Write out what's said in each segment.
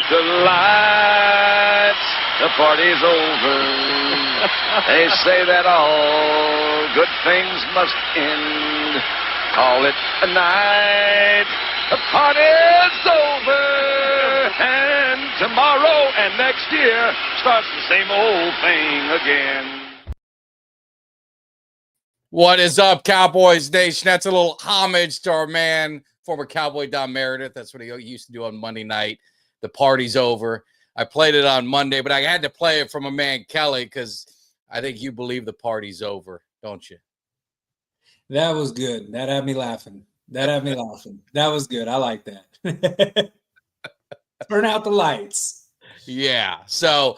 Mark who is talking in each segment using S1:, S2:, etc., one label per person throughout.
S1: the lights, the party's over. They say that all good things must end. Call it a night. The party's over. And tomorrow and next year starts the same old thing again.
S2: What is up, Cowboys Nation? That's a little homage to our man, former Cowboy Don Meredith. That's what he used to do on Monday night. The party's over. I played it on Monday, but I had to play it from a man, Kelly, because I think you believe the party's over, don't you?
S3: That was good. That had me laughing. That was good. I like that. Turn out the lights.
S2: Yeah. So,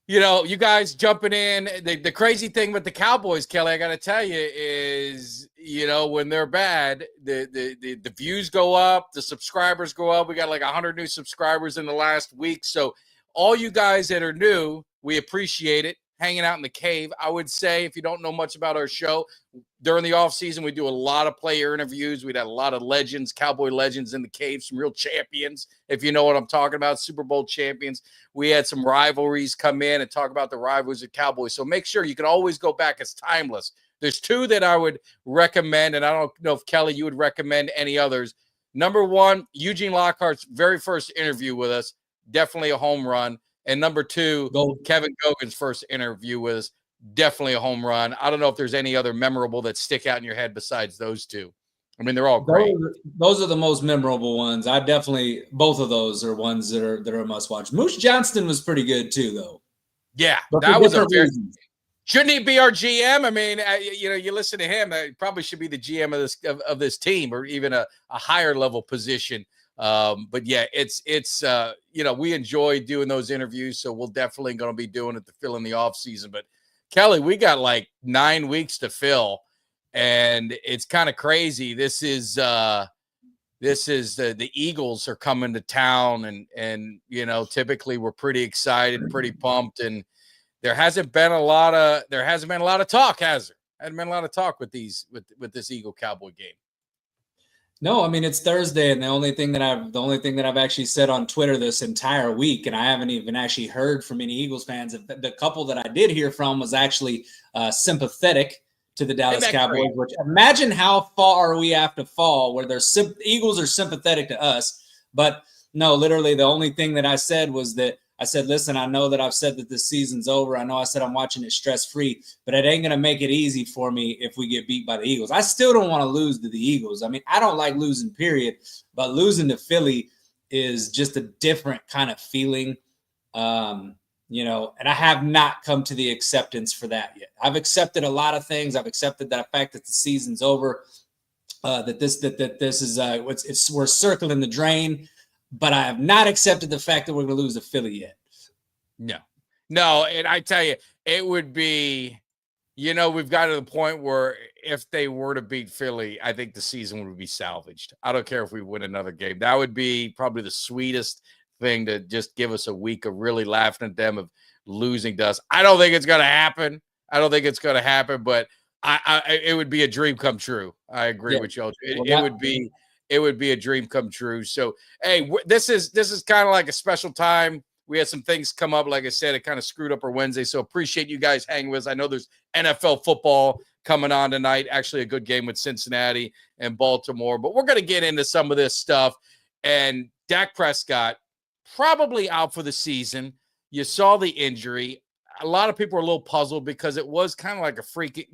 S2: you know, you guys jumping in. The crazy thing with the Cowboys, Kelly, I got to tell you is, you know, when they're bad, the views go up, the subscribers go up. We got like 100 new subscribers in the last week. So all you guys that are new, we appreciate it. Hanging out in the cave. I would say, if you don't know much about our show, during the off season, we do a lot of player interviews. We'd had a lot of legends, Cowboy legends in the cave, some real champions, if you know what I'm talking about, Super Bowl champions. We had some rivalries come in and talk about the rivalries of Cowboys. So make sure you can always go back. It's timeless. There's two that I would recommend, and I don't know if, Kelly, you would recommend any others. Number one, Eugene Lockhart's very first interview with us, definitely a home run. And number two, Kevin Gogan's first interview was definitely a home run. I don't know if there's any other memorable that stick out in your head besides those two. I mean, they're all great.
S3: Those are the most memorable ones. Both of those are ones that are a must watch. Moose Johnston was pretty good too, though.
S2: Yeah, that was shouldn't he be our GM? I mean, you know, you listen to him. He probably should be the GM of this team, or even a higher level position. But yeah, it's you know, we enjoy doing those interviews, so we're definitely going to be doing it to fill in the off season. But Kelly, we got like 9 weeks to fill, and it's kind of crazy. This is the Eagles are coming to town, and you know, typically we're pretty excited, pretty pumped, and there hasn't been a lot of talk, has there? Hasn't been a lot of talk with this Eagle Cowboy game.
S3: No, I mean, it's Thursday, and the only thing that I've actually said on Twitter this entire week, and I haven't even actually heard from any Eagles fans. The couple that I did hear from was actually sympathetic to the Dallas Cowboys. Which, imagine how far we have to fall where Eagles are sympathetic to us. But no, literally, the only thing that I said was that I said, listen, I know that I've said that this season's over. I know I said I'm watching it stress-free, but it ain't going to make it easy for me if we get beat by the Eagles. I still don't want to lose to the Eagles. I mean, I don't like losing, period, but losing to Philly is just a different kind of feeling, you know, and I have not come to the acceptance for that yet. I've accepted a lot of things. I've accepted that fact that the season's over, that this is we're circling the drain. But I have not accepted the fact that we're going to lose to Philly yet.
S2: No. And I tell you, it would be, you know, we've got to the point where if they were to beat Philly, I think the season would be salvaged. I don't care if we win another game. That would be probably the sweetest thing to just give us a week of really laughing at them of losing to us. I don't think it's going to happen. But it would be a dream come true. I agree with you. It would be a dream come true. So, hey, this is kind of like a special time. We had some things come up. Like I said, it kind of screwed up our Wednesday. So appreciate you guys hanging with us. I know there's NFL football coming on tonight. Actually, a good game with Cincinnati and Baltimore. But we're going to get into some of this stuff. And Dak Prescott probably out for the season. You saw the injury. A lot of people are a little puzzled because it was kind of like a freak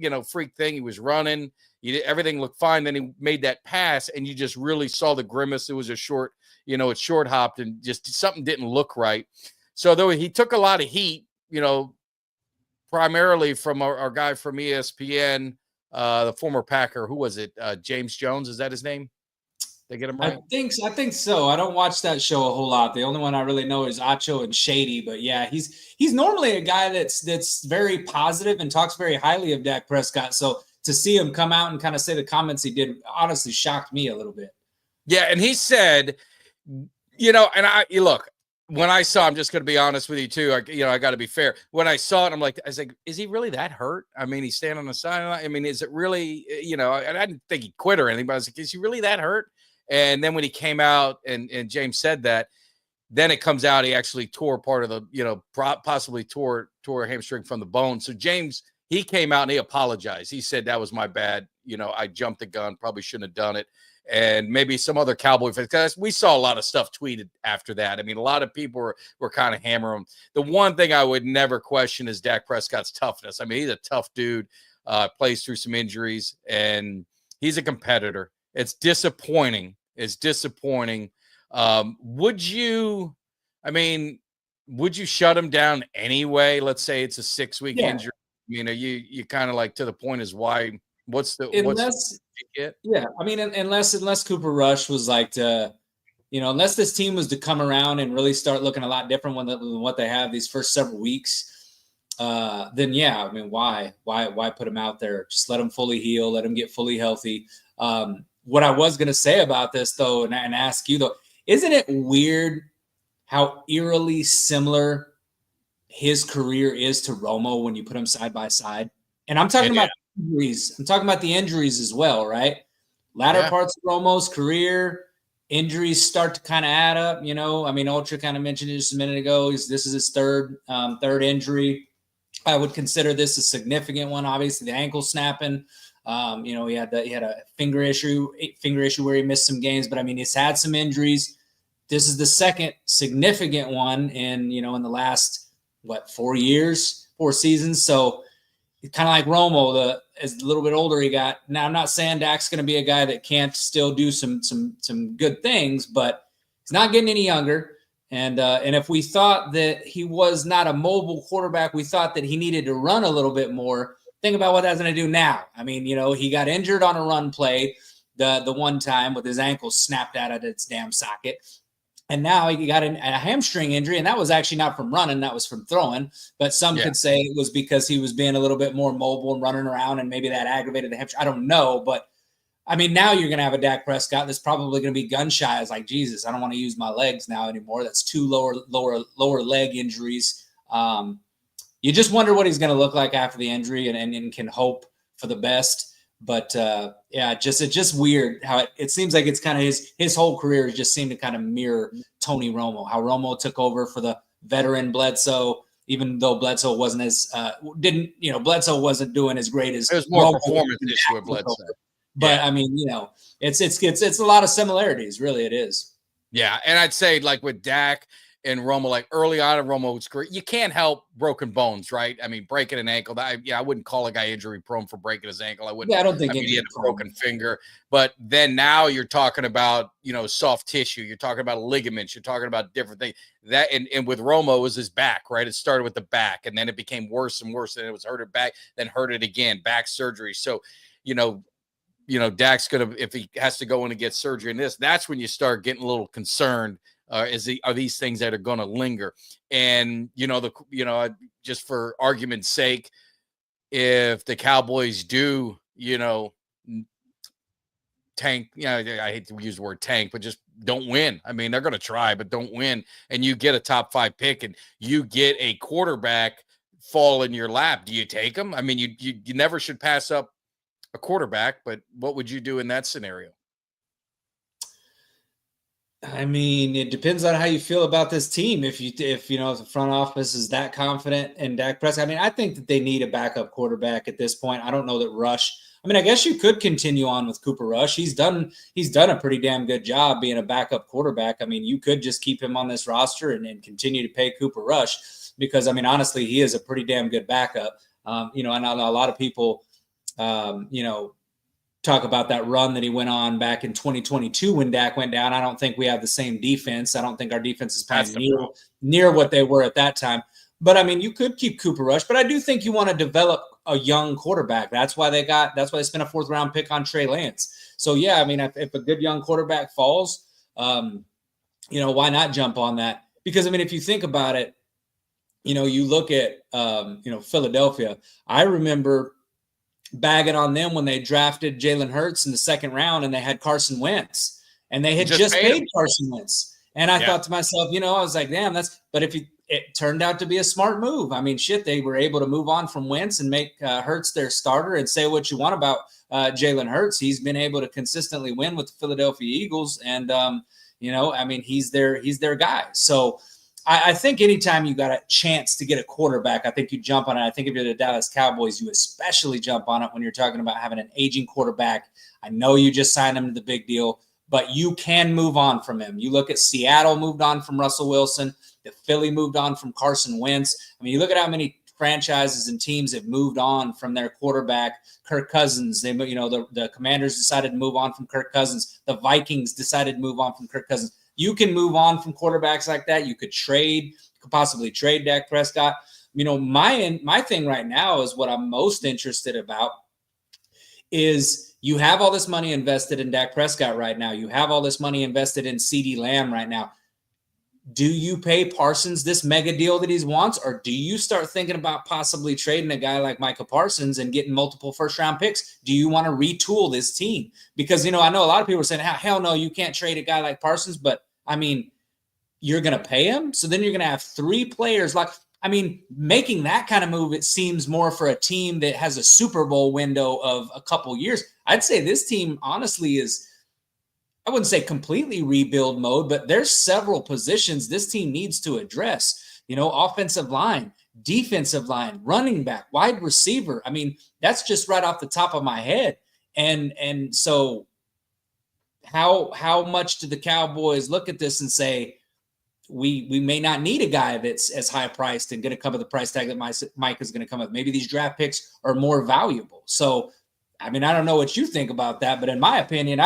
S2: thing. He was running. Everything looked fine. Then he made that pass, and you just really saw the grimace. It was it short hopped, and just something didn't look right. So though he took a lot of heat, you know, primarily from our guy from ESPN, the former Packer. Who was it? James Jones, is that his name? They get him right?
S3: I think so. I don't watch that show a whole lot. The only one I really know is Acho and Shady. But yeah, he's normally a guy that's very positive and talks very highly of Dak Prescott. So to see him come out and kind of say the comments he did honestly shocked me a little bit.
S2: Yeah, and he said, you know, and look, when I saw, I'm just going to be honest with you too. I got to be fair. When I saw it, I was like, is he really that hurt? I mean, he's standing on the sideline. I mean, is it really, you know, and I didn't think he quit or anything, but I was like, is he really that hurt? And then when he came out and James said that, then it comes out he actually tore part of the, possibly tore a hamstring from the bone. So James, he came out and he apologized. He said, that was my bad. I jumped the gun, probably shouldn't have done it. And maybe some other Cowboy fans, because we saw a lot of stuff tweeted after that. I mean, a lot of people were kind of hammering him. The one thing I would never question is Dak Prescott's toughness. I mean, he's a tough dude, plays through some injuries, and he's a competitor. It's disappointing. Would you shut him down anyway? Let's say it's a 6-week injury. You kind of like, to the point is why, unless
S3: Cooper Rush was like to, unless this team was to come around and really start looking a lot different than what they have these first several weeks, then yeah, I mean, why put him out there? Just let him fully heal, let him get fully healthy. What I was going to say about this though, and ask you though, isn't it weird how eerily similar his career is to Romo when you put them side by side? And I'm talking about injuries. I'm talking about the injuries as well, right? Latter parts of Romo's career, injuries start to kind of add up. I mean, Ultra kind of mentioned it just a minute ago. This is his third injury. I would consider this a significant one. Obviously, the ankle snapping. He had a finger issue where he missed some games. But I mean, he's had some injuries. This is the second significant one in the last 4 seasons. So it's kind of like Romo, as a little bit older he got. Now, I'm not saying Dak's going to be a guy that can't still do some good things, but he's not getting any younger. And if we thought that he was not a mobile quarterback, we thought that he needed to run a little bit more. Think about what that's going to do now. I mean, he got injured on a run play the one time with his ankle snapped out of its damn socket. And now he got a hamstring injury, and that was actually not from running, that was from throwing. But some could say it was because he was being a little bit more mobile and running around, and maybe that aggravated the hamstring. I don't know. But, I mean, now you're going to have a Dak Prescott that's probably going to be gun shy. It's like, Jesus, I don't want to use my legs now anymore. That's 2 lower leg injuries. You just wonder what he's going to look like after the injury and can hope for the best. But it's just weird how it seems like it's kind of his whole career just seemed to kind of mirror Tony Romo, how Romo took over for the veteran Bledsoe, even though Bledsoe wasn't Bledsoe wasn't doing as great as
S2: it was more
S3: Romo
S2: performance issue with Bledsoe.
S3: But I mean, it's a lot of similarities, really it is.
S2: Yeah, and I'd say like with Dak and Romo, like early on in Romo's career, you can't help broken bones, right? I mean, breaking an ankle. I wouldn't call a guy injury prone for breaking his ankle. I wouldn't.
S3: Yeah, I don't think
S2: he had a broken finger. But then now you're talking about soft tissue. You're talking about ligaments. You're talking about different things. That and with Romo was his back, right? It started with the back, and then it became worse and worse. And it was hurt it back, then hurt it again, back surgery. So, Dak's gonna, if he has to go in and get surgery in this, that's when you start getting a little concerned. Are these things that are going to linger? And just for argument's sake, if the Cowboys do tank, I hate to use the word tank, but just don't win. I mean, they're going to try, but don't win. And you get a top 5 pick, and you get a quarterback fall in your lap. Do you take him? I mean, you never should pass up a quarterback. But what would you do in that scenario?
S3: I mean, it depends on how you feel about this team. If the front office is that confident in Dak Prescott, I mean, I think that they need a backup quarterback at this point. I don't know that Rush. I mean, I guess you could continue on with Cooper Rush. He's done a pretty damn good job being a backup quarterback. I mean, you could just keep him on this roster and continue to pay Cooper Rush because, I mean, honestly, he is a pretty damn good backup. I know a lot of people, talk about that run that he went on back in 2022 when Dak went down. I don't think we have the same defense. I don't think our defense is playing near what they were at that time. But I mean, you could keep Cooper Rush, but I do think you want to develop a young quarterback. That's why they spent a 4th round pick on Trey Lance. So yeah, I mean, if a good young quarterback falls, why not jump on that? Because I mean, if you think about it, you look at Philadelphia. I remember bagging on them when they drafted Jalen Hurts in the 2nd round and they had Carson Wentz and they had just paid Carson Wentz. And I thought to myself, I was like, damn, but it turned out to be a smart move. I mean, they were able to move on from Wentz and make Hurts their starter. And say what you want about Jalen Hurts. He's been able to consistently win with the Philadelphia Eagles. And, I mean, he's their guy. So I think anytime you got a chance to get a quarterback, I think you jump on it. I think if you're the Dallas Cowboys, you especially jump on it when you're talking about having an aging quarterback. I know you just signed him to the big deal, but you can move on from him. You look at Seattle moved on from Russell Wilson. The Philly moved on from Carson Wentz. I mean, you look at how many franchises and teams have moved on from their quarterback, Kirk Cousins. The Commanders decided to move on from Kirk Cousins. The Vikings decided to move on from Kirk Cousins. You can move on from quarterbacks like that. You could possibly trade Dak Prescott. My thing right now is what I'm most interested about is you have all this money invested in Dak Prescott right now. You have all this money invested in CeeDee Lamb right now. Do you pay Parsons this mega deal that he wants, or do you start thinking about possibly trading a guy like Micah Parsons and getting multiple first-round picks? Do you want to retool this team? Because, I know a lot of people are saying, hell no, you can't trade a guy like Parsons, but, I mean, you're going to pay him? So then you're going to have 3 players. Making that kind of move, it seems more for a team that has a Super Bowl window of a couple years. I'd say this team, honestly, is – I wouldn't say completely rebuild mode, but there's several positions this team needs to address. Offensive line, defensive line, running back, wide receiver. I mean, that's just right off the top of my head. And so how much do the Cowboys look at this and say, we may not need a guy that's as high priced and going to come with the price tag that Mike is going to come with. Maybe these draft picks are more valuable. So, I mean, I don't know what you think about that, but in my opinion,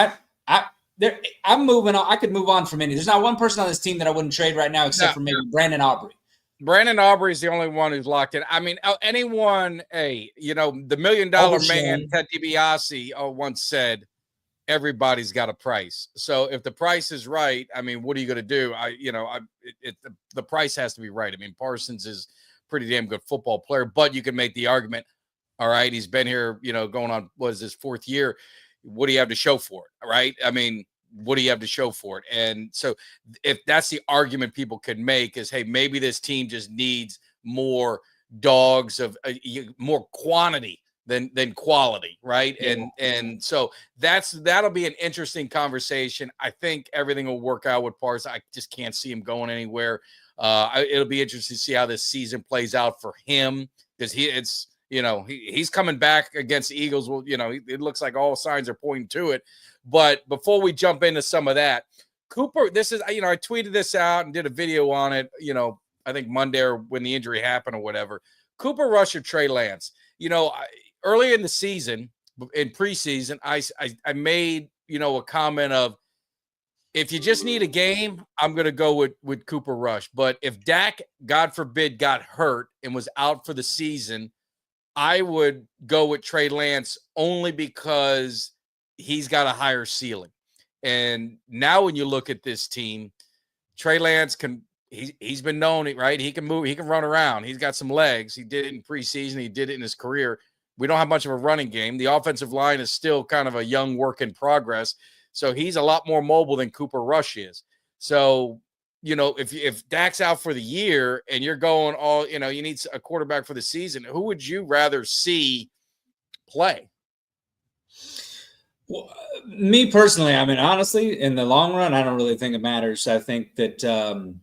S3: I'm moving on. I could move on from any. There's not one person on this team that I wouldn't trade right now except for maybe Brandon Aubrey.
S2: Brandon Aubrey is the only one who's locked in. I mean, anyone, the $1 million man, Ted DiBiase, once said, everybody's got a price. So if the price is right, I mean, what are you going to do? The price has to be right. I mean, Parsons is a pretty damn good football player, but you can make the argument, all right, he's been here, going on, what is his 4th year? What do you have to show for it? Right. I mean, what do you have to show for it? And so if that's the argument people can make is, hey, maybe this team just needs more dogs of more quantity than quality. Right. Yeah. And so that'll be an interesting conversation. I think everything will work out with Parsons. I just can't see him going anywhere. It'll be interesting to see how this season plays out for him because he's coming back against the Eagles. Well, it looks like all signs are pointing to it. But before we jump into some of that, Cooper, this is, I tweeted this out and did a video on it, I think Monday or when the injury happened or whatever. Cooper Rush or Trey Lance. Early in the season, in preseason, I made, a comment of, if you just need a game, I'm going to go with Cooper Rush. But if Dak, God forbid, got hurt and was out for the season, I would go with Trey Lance only because he's got a higher ceiling. And now when you look at this team, Trey Lance he's been known, right? He can move, he can run around. He's got some legs. He did it in preseason. He did it in his career. We don't have much of a running game. The offensive line is still kind of a young work in progress. So he's a lot more mobile than Cooper Rush is. So, if Dak's out for the year and you're going you need a quarterback for the season, who would you rather see play?
S3: Well, me personally, I mean, honestly, in the long run, I don't really think it matters. I think that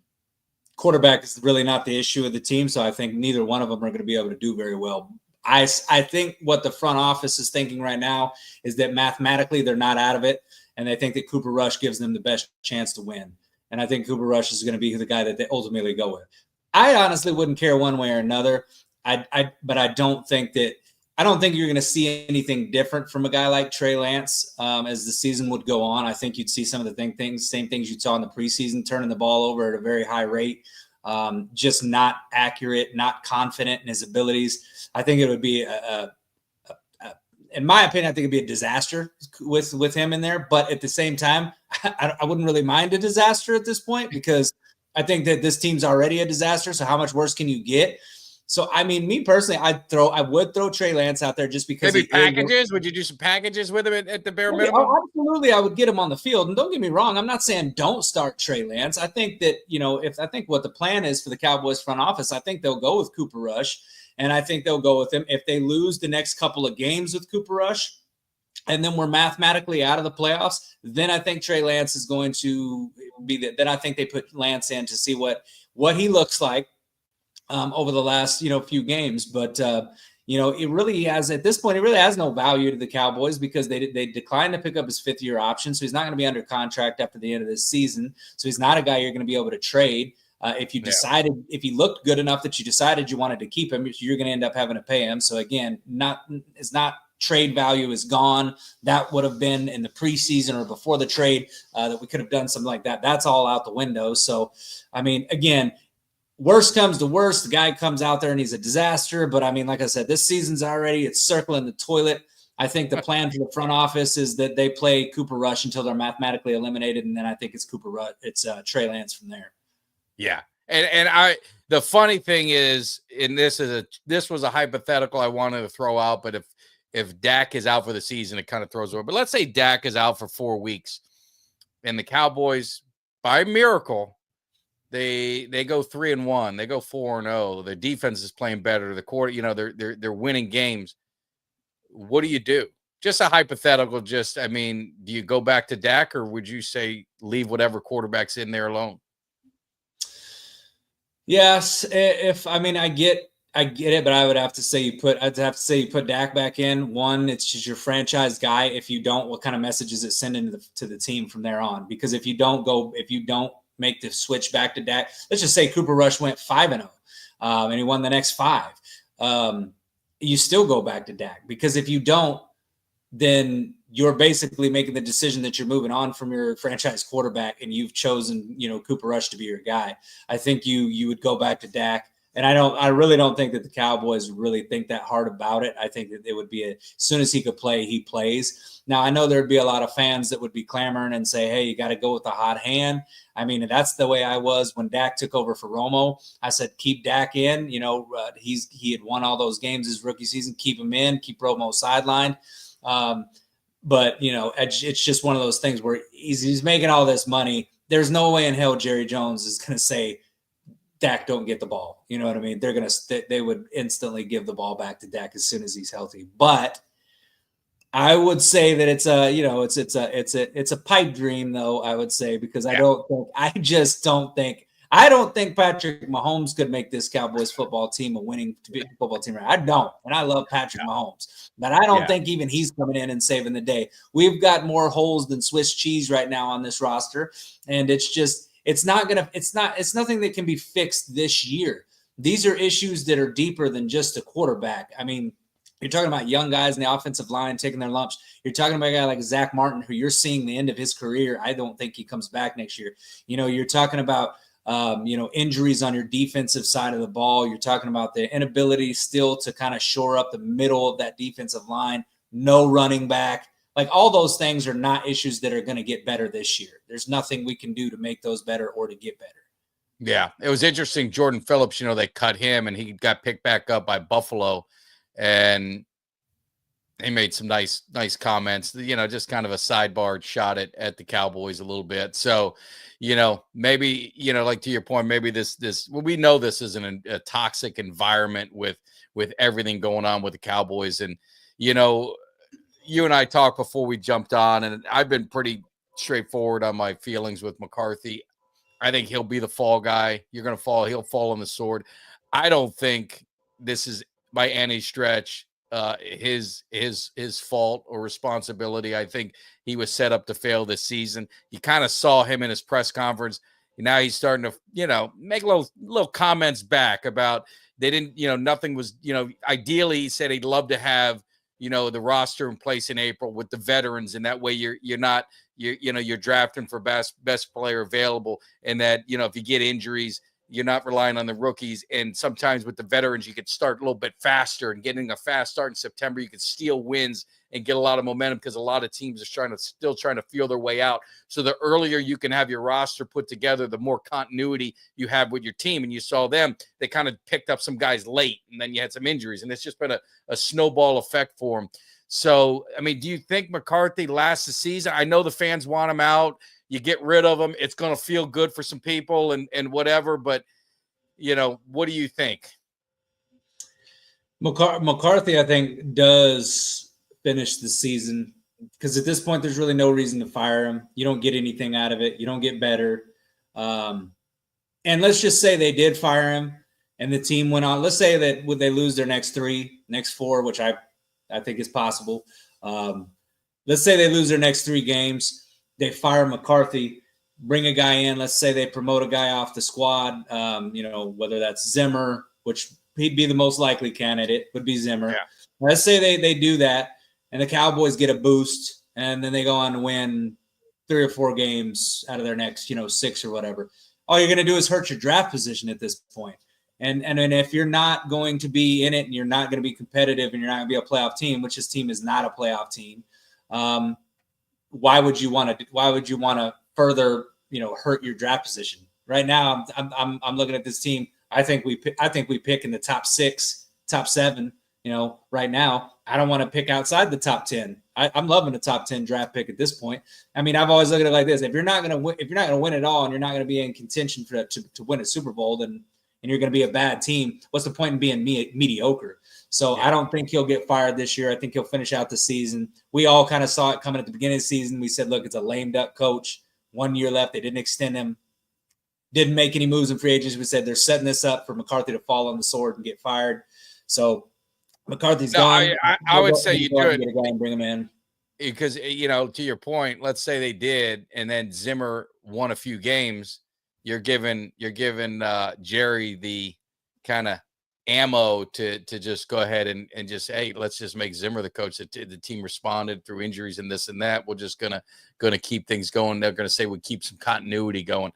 S3: quarterback is really not the issue of the team. So I think neither one of them are going to be able to do very well. I think what the front office is thinking right now is that mathematically they're not out of it. And they think that Cooper Rush gives them the best chance to win. And I think Cooper Rush is going to be the guy that they ultimately go with. I honestly wouldn't care one way or another. But I don't think you're going to see anything different from a guy like Trey Lance as the season would go on. I think you'd see some of the same things you saw in the preseason, turning the ball over at a very high rate, just not accurate, not confident in his abilities. I think it would be in my opinion, I think it'd be a disaster with him in there. But at the same time, I wouldn't really mind a disaster at this point because I think that this team's already a disaster. So how much worse can you get? So, I mean, me personally, I would throw Trey Lance out there just because.
S2: Maybe packages? Would you do some packages with him at the bare minimum?
S3: Absolutely, I would get him on the field. And don't get me wrong, I'm not saying don't start Trey Lance. I think that, I think what the plan is for the Cowboys front office, I think they'll go with Cooper Rush. And I think they'll go with him. If they lose the next couple of games with Cooper Rush, and then we're mathematically out of the playoffs, then I think Trey Lance is going to be then I think they put Lance in to see what he looks like over the last, few games. But, it really has, at this point, it really has no value to the Cowboys because they declined to pick up his 5th-year option. So he's not going to be under contract after the end of this season. So he's not a guy you're going to be able to trade. If you decided, if he looked good enough that you decided you wanted to keep him, you're going to end up having to pay him. So again, it's not trade value is gone. That would have been in the preseason or before the trade that we could have done something like that. That's all out the window. So, I mean, again, worst comes to worst, the guy comes out there and he's a disaster. But I mean, like I said, this season's it's circling the toilet. I think the plan for the front office is that they play Cooper Rush until they're mathematically eliminated. And then I think it's Trey Lance from there.
S2: Yeah. And the funny thing is, this was a hypothetical I wanted to throw out, but if Dak is out for the season, it kind of throws over. But let's say Dak is out for 4 weeks and the Cowboys, by miracle, they go 3-1, they go 4-0. Their defense is playing better. The quarter, they're winning games. What do you do? Just a hypothetical. Do you go back to Dak, or would you say leave whatever quarterback's in there alone?
S3: Yes, I get it, but I would have to say you put Dak back in. One, it's just your franchise guy. If you don't, what kind of message is it sending to the team from there on? Because if you don't make the switch back to Dak, let's just say Cooper Rush went 5-0, and he won the next 5. You still go back to Dak, because if you don't, then you're basically making the decision that you're moving on from your franchise quarterback, and you've chosen, Cooper Rush to be your guy. I think you would go back to Dak. And I really don't think that the Cowboys really think that hard about it. I think that it would be as soon as he could play, he plays. Now, I know there'd be a lot of fans that would be clamoring and say, hey, you got to go with the hot hand. I mean, that's the way I was when Dak took over for Romo. I said, keep Dak in. He had won all those games his rookie season. Keep him in. Keep Romo sidelined. But, it's just one of those things where he's making all this money. There's no way in hell Jerry Jones is going to say, Dak don't get the ball. You know what I mean? They would instantly give the ball back to Dak as soon as he's healthy. But I would say that it's a pipe dream, though. I would say, because I don't think Patrick Mahomes could make this Cowboys football team a winning football team. I don't, and I love Patrick Mahomes, but I don't think even he's coming in and saving the day. We've got more holes than Swiss cheese right now on this roster, and it's nothing that can be fixed this year. These are issues that are deeper than just a quarterback. I mean, you're talking about young guys in the offensive line taking their lumps. You're talking about a guy like Zach Martin, who you're seeing the end of his career. I don't think he comes back next year. You're talking about, injuries on your defensive side of the ball. You're talking about the inability still to kind of shore up the middle of that defensive line. No running back. Like, all those things are not issues that are going to get better this year. There's nothing we can do to make those better or to get better.
S2: Yeah, it was interesting. Jordan Phillips, they cut him and he got picked back up by Buffalo, and he made some nice comments, just kind of a sidebar shot at the Cowboys a little bit. So, maybe, like to your point, maybe we know this isn't a toxic environment with everything going on with the Cowboys. And, you and I talked before we jumped on, and I've been pretty straightforward on my feelings with McCarthy. I think he'll be the fall guy. He'll fall on the sword. I don't think this is by any stretch his fault or responsibility. I think he was set up to fail this season. You kind of saw him in his press conference. Now he's starting to, make little comments back about they didn't, nothing was, ideally he said he'd love to have, the roster in place in April with the veterans, and that way you're drafting for best player available, and that, if you get injuries, you're not relying on the rookies. And sometimes with the veterans, you could start a little bit faster, and getting a fast start in September, you could steal wins and get a lot of momentum, because a lot of teams are still trying to feel their way out. So the earlier you can have your roster put together, the more continuity you have with your team. And you saw them, they kind of picked up some guys late, and then you had some injuries, and it's just been a snowball effect for them. So, I mean, do you think McCarthy lasts the season? I know the fans want him out. You get rid of him, it's going to feel good for some people and whatever. But, what do you think?
S3: McCarthy, I think, does finish the season. because at this point, there's really no reason to fire him. You don't get anything out of it. You don't get better. And let's just say they did fire him and the team went on. Let's say that would they lose their next 4, which I think is possible. Let's say they lose their next 3 games. They fire McCarthy, bring a guy in. Let's say they promote a guy off the squad, whether that's Zimmer, which he'd be the most likely candidate, would be Zimmer. Yeah. Let's say they do that and the Cowboys get a boost and then they go on to win 3 or 4 games out of their next, 6 or whatever. All you're going to do is hurt your draft position at this point. And if you're not going to be in it and you're not going to be competitive and you're not going to be a playoff team, which this team is not a playoff team, why would you want to further, hurt your draft position? Right now, I'm looking at this team. I think we pick in the top 6, top 7. Right now, I don't want to pick outside the top 10. I'm loving a top 10 draft pick at this point. I mean, I've always looked at it like this: if you're not going to win it all, and you're not going to be in contention to win a Super Bowl, and you're going to be a bad team, what's the point in being mediocre? So I don't think he'll get fired this year. I think he'll finish out the season. We all kind of saw it coming at the beginning of the season. We said, look, it's a lame duck coach. 1 year left. They didn't extend him. Didn't make any moves in free agency. We said they're setting this up for McCarthy to fall on the sword and get fired. So McCarthy's gone.
S2: I would say you do it.
S3: Get a guy and bring him in.
S2: Because, to your point, let's say they did, and then Zimmer won a few games. You're giving Jerry the kind of ammo to just go ahead and just, hey, let's just make Zimmer the coach. The team responded through injuries and this and that. We're just gonna keep things going. They're gonna say we keep some continuity going.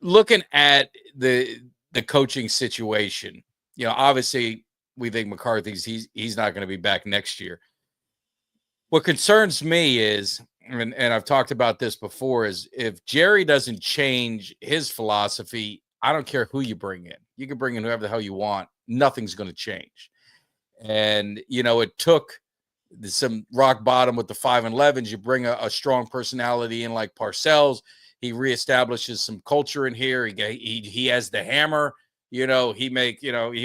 S2: Looking at the coaching situation, obviously we think McCarthy's he's not going to be back next year. What concerns me is, and I've talked about this before, is if Jerry doesn't change his philosophy, I don't care who you bring in. You can bring in whoever the hell you want. Nothing's going to change. And, it took some rock bottom with the 5-11s. You bring a strong personality in like Parcells. He reestablishes some culture in here. He has the hammer. He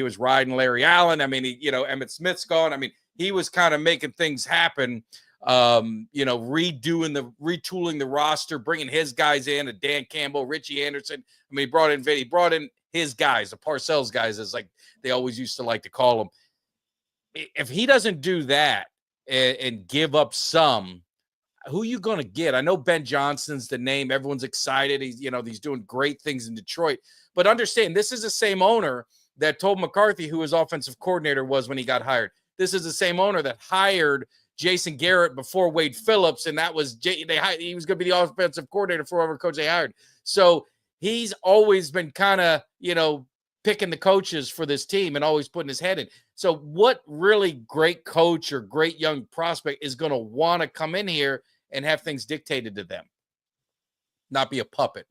S2: was riding Larry Allen. I mean, Emmitt Smith's gone. I mean, he was kind of making things happen, retooling the roster, bringing his guys in, Dan Campbell, Richie Anderson. I mean, he brought in his guys, the Parcells guys, as like they always used to like to call them. If he doesn't do that and give up some, who are you going to get? I know Ben Johnson's the name. Everyone's excited. He's doing great things in Detroit. But understand, this is the same owner that told McCarthy who his offensive coordinator was when he got hired. This is the same owner that hired Jason Garrett before Wade Phillips, and that was he was going to be the offensive coordinator for whoever coach they hired. So he's always been kind of, picking the coaches for this team and always putting his head in. So what really great coach or great young prospect is going to want to come in here and have things dictated to them, not be a puppet?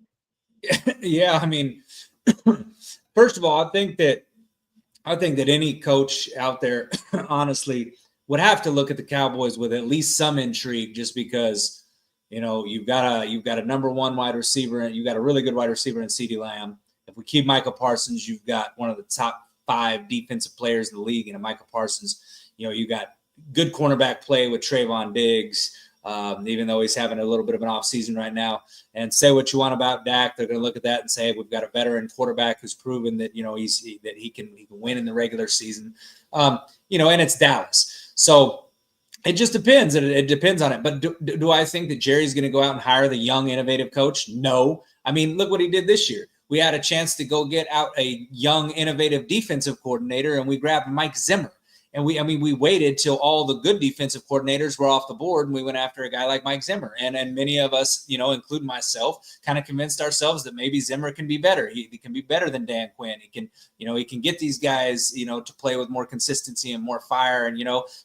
S3: Yeah, I mean, first of all, I think that any coach out there, honestly, would have to look at the Cowboys with at least some intrigue, just because, you've got a number 1 wide receiver and you've got a really good wide receiver in CeeDee Lamb. If we keep Micah Parsons, you've got one of the top 5 defensive players in the league in Micah Parsons. You got good cornerback play with Trayvon Diggs, even though he's having a little bit of an off season right now. And say what you want about Dak, they're going to look at that and say, we've got a veteran quarterback who's proven that, he can win in the regular season. And it's Dallas. So it just depends. It depends on it. But do I think that Jerry's going to go out and hire the young, innovative coach? No. I mean, look what he did this year. We had a chance to go get out a young, innovative defensive coordinator, and we grabbed Mike Zimmer. And we waited till all the good defensive coordinators were off the board, and we went after a guy like Mike Zimmer. And many of us, including myself, kind of convinced ourselves that maybe Zimmer can be better. He can be better than Dan Quinn. He can get these guys, to play with more consistency and more fire. And,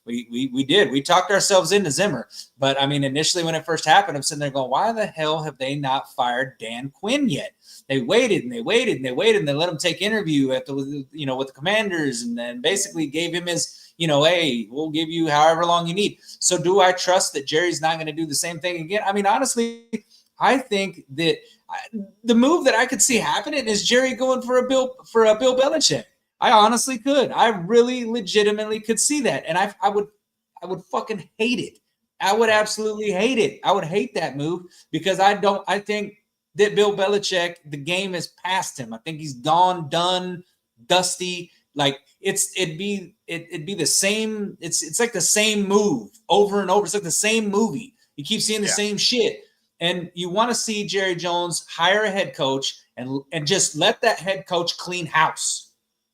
S3: we did. We talked ourselves into Zimmer. But, I mean, initially when it first happened, I'm sitting there going, why the hell have they not fired Dan Quinn yet? They waited and they waited and they waited, and they let him take interview with the Commanders, and then basically gave him his, hey, we'll give you however long you need. So do I trust that Jerry's not going to do the same thing again? I mean, honestly, I think that the move that I could see happening is Jerry going for a Bill Belichick. I honestly could. I really legitimately could see that. And I I would fucking hate it. I would absolutely hate it. I would hate that move because I think that Bill Belichick, the game is past him. I think he's gone, done, dusty. Like it'd be the same. It's like the same move over and over. It's like the same movie. You keep seeing the same shit. And you want to see Jerry Jones hire a head coach and just let that head coach clean house.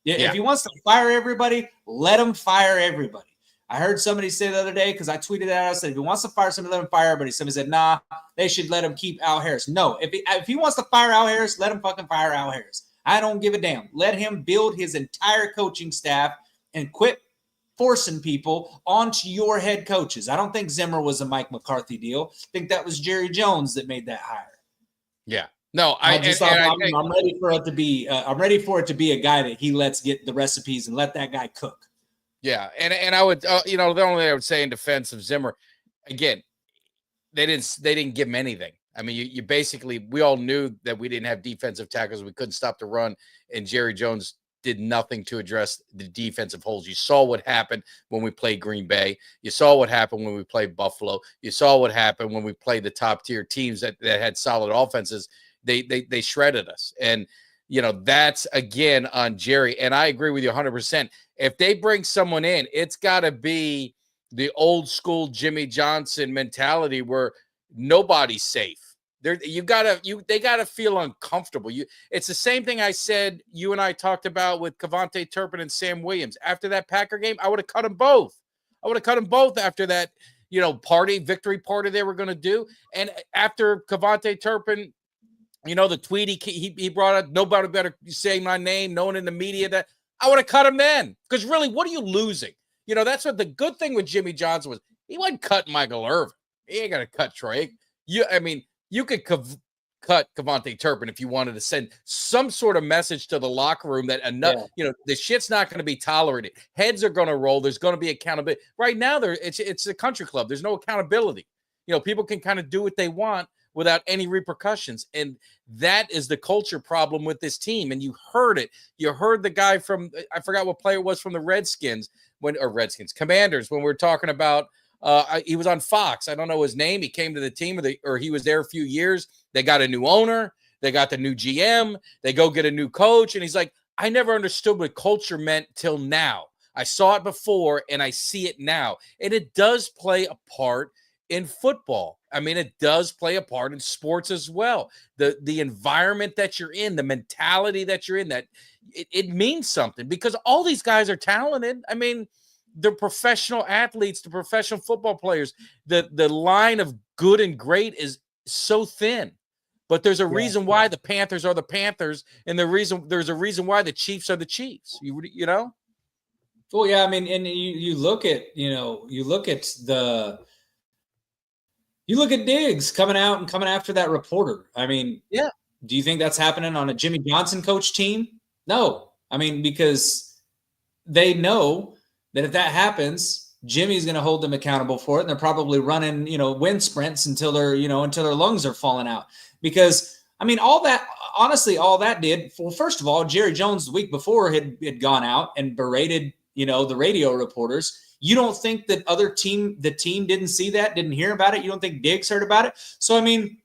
S3: If he wants to fire everybody, let him fire everybody. I heard somebody say the other day, because I tweeted that out, I said, if he wants to fire somebody, let him fire everybody. Somebody said, nah, they should let him keep Al Harris. No, if he wants to fire Al Harris, let him fucking fire Al Harris. I don't give a damn. Let him build his entire coaching staff and quit forcing people onto your head coaches. I don't think Zimmer was a Mike McCarthy deal. I think that was Jerry Jones that made that hire.
S2: Yeah. No,
S3: I'm ready for it to be. I'm ready for it to be a guy that he lets get the recipes and let that guy cook.
S2: Yeah, and I would, the only thing I would say in defense of Zimmer, again, they didn't give him anything. I mean, you basically, we all knew that we didn't have defensive tackles, we couldn't stop the run, and Jerry Jones did nothing to address the defensive holes. You saw what happened when we played Green Bay. You saw what happened when we played Buffalo. You saw what happened when we played the top tier teams that had solid offenses. They shredded us, and that's again on Jerry. And I agree with you 100%. If they bring someone in, it's got to be the old school Jimmy Johnson mentality where nobody's safe. They gotta feel uncomfortable. It's the same thing I said you and I talked about with Cavante Turpin and Sam Williams. After that Packer game, I would have cut them both. After that, victory party they were going to do. And after Cavante Turpin, the tweet he brought up, nobody better say my name, no one in the media, that I would have cut him then. Because really, what are you losing? That's what the good thing with Jimmy Johnson was. He wasn't cutting Michael Irvin. He ain't going to cut Trey. You could cut Cavante Turpin if you wanted to send some sort of message to the locker room that the shit's not going to be tolerated. Heads are going to roll. There's going to be accountability. Right now, it's a country club. There's no accountability. People can kind of do what they want without any repercussions. And that is the culture problem with this team. And you heard it. You heard the guy from, I forgot what player it was from the Commanders, when we were talking about, he was on Fox. I don't know his name. He came to the team or he was there a few years. They got a new owner. They got the new GM. They go get a new coach. And he's like, I never understood what culture meant till now. I saw it before and I see it now. And it does play a part in football. I mean, it does play a part in sports as well. The environment that you're in, the mentality that you're in, that it means something, because all these guys are talented. I mean, they're professional athletes, the professional football players. The line of good and great is so thin. But there's a reason why the Panthers are the Panthers, and there's a reason why the Chiefs are the Chiefs. You know?
S3: Well, yeah, I mean, and you look at Diggs coming out and coming after that reporter. I mean,
S2: yeah.
S3: Do you think that's happening on a Jimmy Johnson coach team? No. I mean, because they know that if that happens, Jimmy's going to hold them accountable for it. And they're probably running, wind sprints until their lungs are falling out. Because, I mean, all that did, well, first of all, Jerry Jones the week before had gone out and berated, the radio reporters. You don't think that the team didn't see that, didn't hear about it? You don't think Diggs heard about it? So, I mean,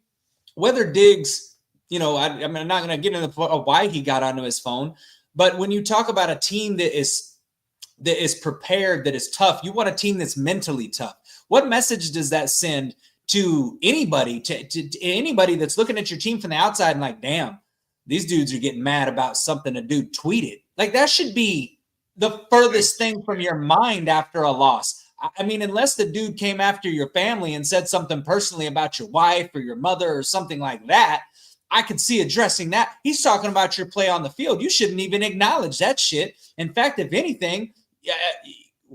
S3: whether Diggs, I'm not going to get into why he got onto his phone, but when you talk about a team that is prepared, that is tough, you want a team that's mentally tough. What message does that send to anybody, to anybody that's looking at your team from the outside and like, damn, these dudes are getting mad about something a dude tweeted? Like, that should be the furthest thing from your mind after a loss. I mean, unless the dude came after your family and said something personally about your wife or your mother or something like that, I could see addressing that. He's talking about your play on the field. You shouldn't even acknowledge that shit. In fact, if anything,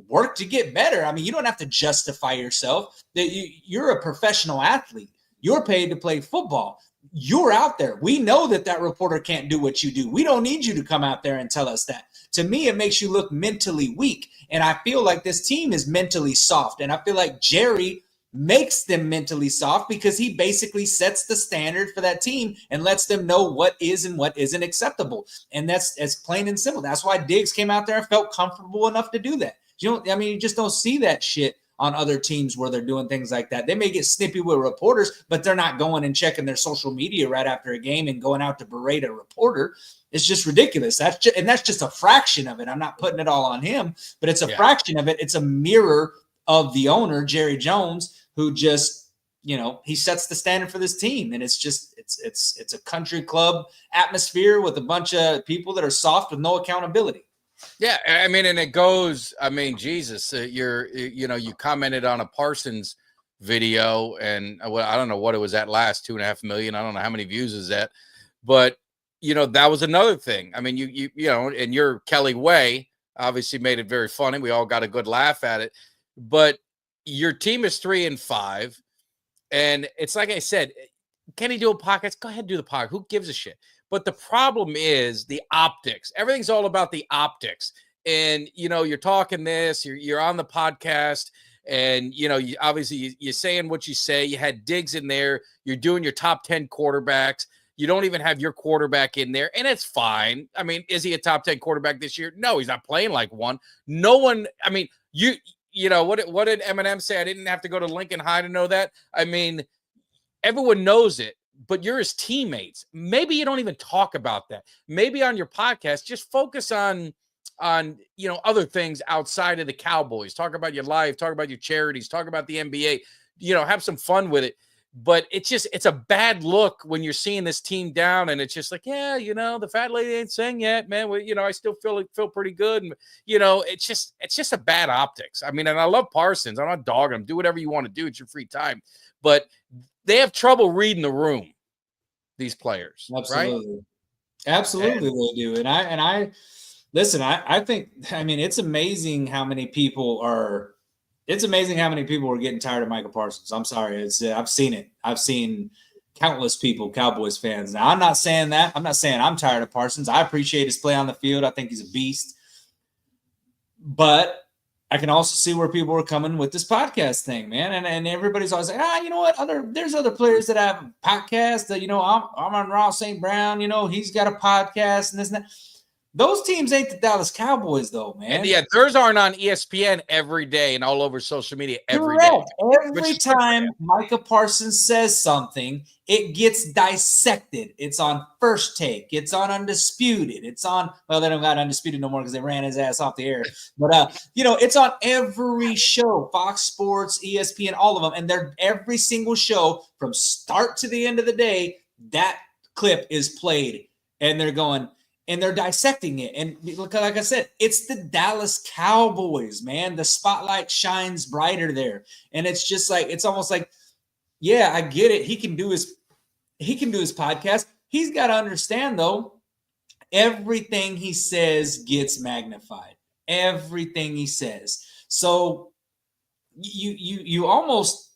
S3: work to get better. I mean, you don't have to justify yourself. You're a professional athlete. You're paid to play football. You're out there. We know that reporter can't do what you do. We don't need you to come out there and tell us that. To me, it makes you look mentally weak. And I feel like this team is mentally soft. And I feel like Jerry makes them mentally soft because he basically sets the standard for that team and lets them know what is and what isn't acceptable. And that's as plain and simple. That's why Diggs came out there and felt comfortable enough to do that. You just don't see that shit on other teams where they're doing things like that. They may get snippy with reporters, but they're not going and checking their social media right after a game and going out to berate a reporter. It's just ridiculous. That's just a fraction of it. I'm not putting it all on him, but it's a fraction of it. It's a mirror of the owner, Jerry Jones, who just, he sets the standard for this team. And it's just, it's a country club atmosphere with a bunch of people that are soft with no accountability.
S2: Yeah. I mean, and it goes, Jesus, you commented on a Parsons video, and I don't know what it was at last, 2.5 million. I don't know how many views is that, but that was another thing. I mean, you in your Kelly way, obviously made it very funny. We all got a good laugh at it, but your team is 3-5. And it's like I said, can he do a podcast? Go ahead and do the podcast. Who gives a shit? But the problem is the optics. Everything's all about the optics. And, you're talking this, you're on the podcast, and, you're saying what you say. You had Diggs in there. You're doing your top 10 quarterbacks. You don't even have your quarterback in there, and it's fine. I mean, is he a top 10 quarterback this year? No, he's not playing like one. No one, I mean, what did Eminem say? I didn't have to go to Lincoln High to know that. I mean, everyone knows it, but you're his teammates. Maybe you don't even talk about that. Maybe on your podcast, just focus on other things outside of the Cowboys. Talk about your life, talk about your charities, talk about the NBA, have some fun with it. But it's a bad look when you're seeing this team down, and it's just like, the fat lady ain't saying yet, man. Well, I still feel pretty good. And, it's just a bad optics. I mean, and I love Parsons. I'm not dogging him. Do whatever you want to do. It's your free time. But they have trouble reading the room, these players.
S3: Absolutely.
S2: Right?
S3: Absolutely they do. And I listen, I think, it's amazing how many people are getting tired of Micah Parsons. I'm sorry. I've seen it. I've seen countless people, Cowboys fans. Now, I'm not saying that. I'm not saying I'm tired of Parsons. I appreciate his play on the field. I think he's a beast. But I can also see where people are coming with this podcast thing, man. And everybody's always like, you know what? There's other players that have podcasts that, I'm on Ross St. Brown, he's got a podcast and this and that. Those teams ain't the Dallas Cowboys, though, man.
S2: And theirs aren't on ESPN every day and all over social media every day.
S3: Every time Micah Parsons says something, it gets dissected. It's on First Take. It's on Undisputed. It's on, well, they don't got Undisputed no more because they ran his ass off the air. But, it's on every show, Fox Sports, ESPN, all of them. And every single show from start to the end of the day, that clip is played. And they're going, and they're dissecting it. And look, like I said, it's the Dallas Cowboys, man. The spotlight shines brighter there. And it's just like, it's almost like, yeah, I get it. He can do his podcast. He's got to understand, though, everything he says gets magnified. Everything he says. So you almost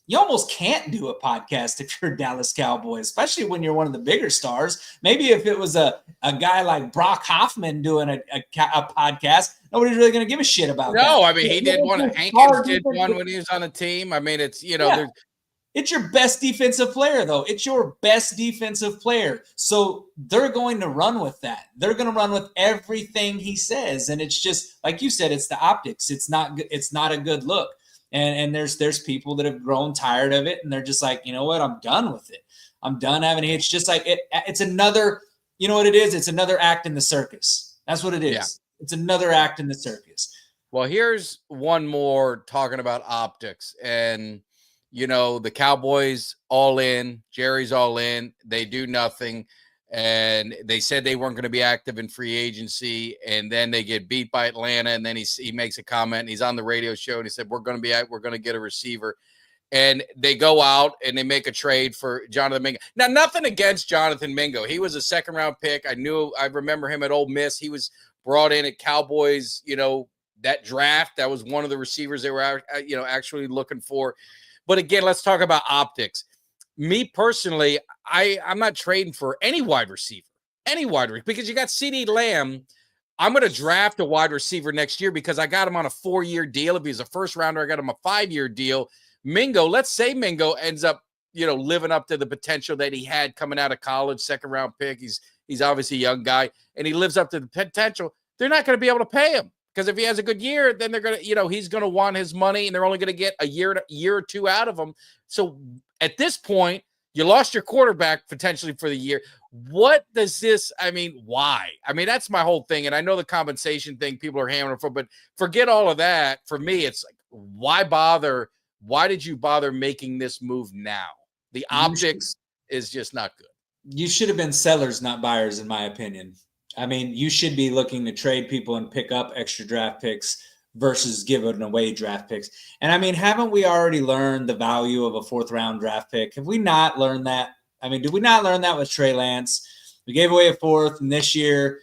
S3: can't do a podcast if you're a Dallas Cowboy, especially when you're one of the bigger stars. Maybe if it was a guy like Brock Hoffman doing a podcast, nobody's really going to give a shit about that.
S2: No, I mean, he did one. Hankins did one when he was on the team. I mean, it's,
S3: it's your best defensive player, though. It's your best defensive player. So they're going to run with that. They're going to run with everything he says. And it's just, like you said, it's the optics. It's not a good look. And there's people that have grown tired of it, and they're just like, you know what, I'm done with it. I'm done having it. It's just like it's another, you know what it is? It's another act in the circus. That's what it is. Yeah. It's another act in the circus.
S2: Well, here's one more talking about optics. And, the Cowboys all in, Jerry's all in, they do nothing. And they said they weren't going to be active in free agency, and then they get beat by Atlanta. And then he makes a comment, and he's on the radio show, and he said, we're going to get a receiver. And they go out and they make a trade for Jonathan Mingo. Now, nothing against Jonathan Mingo. He was a second-round pick. I remember him at Ole Miss. He was brought in at Cowboys, that draft. That was one of the receivers they were, actually looking for. But again, let's talk about optics. Me personally, I'm not trading for any wide receiver, because you got CeeDee Lamb. I'm going to draft a wide receiver next year because I got him on a 4-year deal. If he's a first rounder, I got him a 5-year deal. Mingo, let's say Mingo ends up, living up to the potential that he had coming out of college, second round pick. He's obviously a young guy, and he lives up to the potential. They're not going to be able to pay him. Because if he has a good year, then they're going to, he's going to want his money, and they're only going to get a year or two out of him. So at this point, you lost your quarterback potentially for the year. What does this, why? That's my whole thing. And I know the compensation thing people are hammering for, but forget all of that. For me, it's like, why bother? Why did you bother making this move now? The optics is just not good.
S3: You should have been sellers, not buyers, in my opinion. You should be looking to trade people and pick up extra draft picks versus giving away draft picks. And haven't we already learned the value of a 4th round draft pick? Have we not learned that? Did we not learn that with Trey Lance? We gave away a 4th, and this year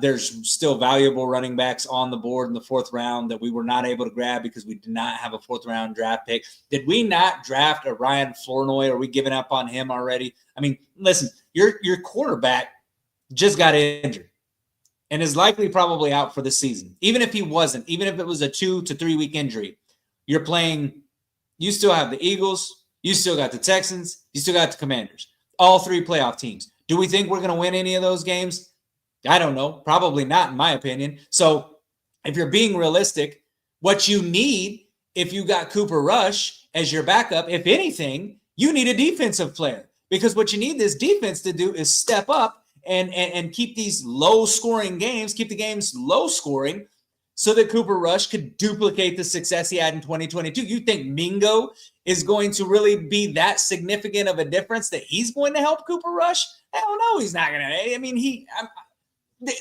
S3: there's still valuable running backs on the board in the 4th round that we were not able to grab because we did not have a 4th round draft pick. Did we not draft a Ryan Flournoy? Are we giving up on him already? Listen, your quarterback just got injured and is likely probably out for the season. Even if he wasn't, even if it was a 2 to 3 week injury, you still have the Eagles, you still got the Texans, you still got the Commanders, all 3 playoff teams. Do we think we're going to win any of those games? I don't know. Probably not, in my opinion. So if you're being realistic, what you need, if you got Cooper Rush as your backup, if anything, you need a defensive player, because what you need this defense to do is step up and keep these low-scoring games, keep the games low-scoring, so that Cooper Rush could duplicate the success he had in 2022. You think Mingo is going to really be that significant of a difference that he's going to help Cooper Rush? Hell no, he's not going to.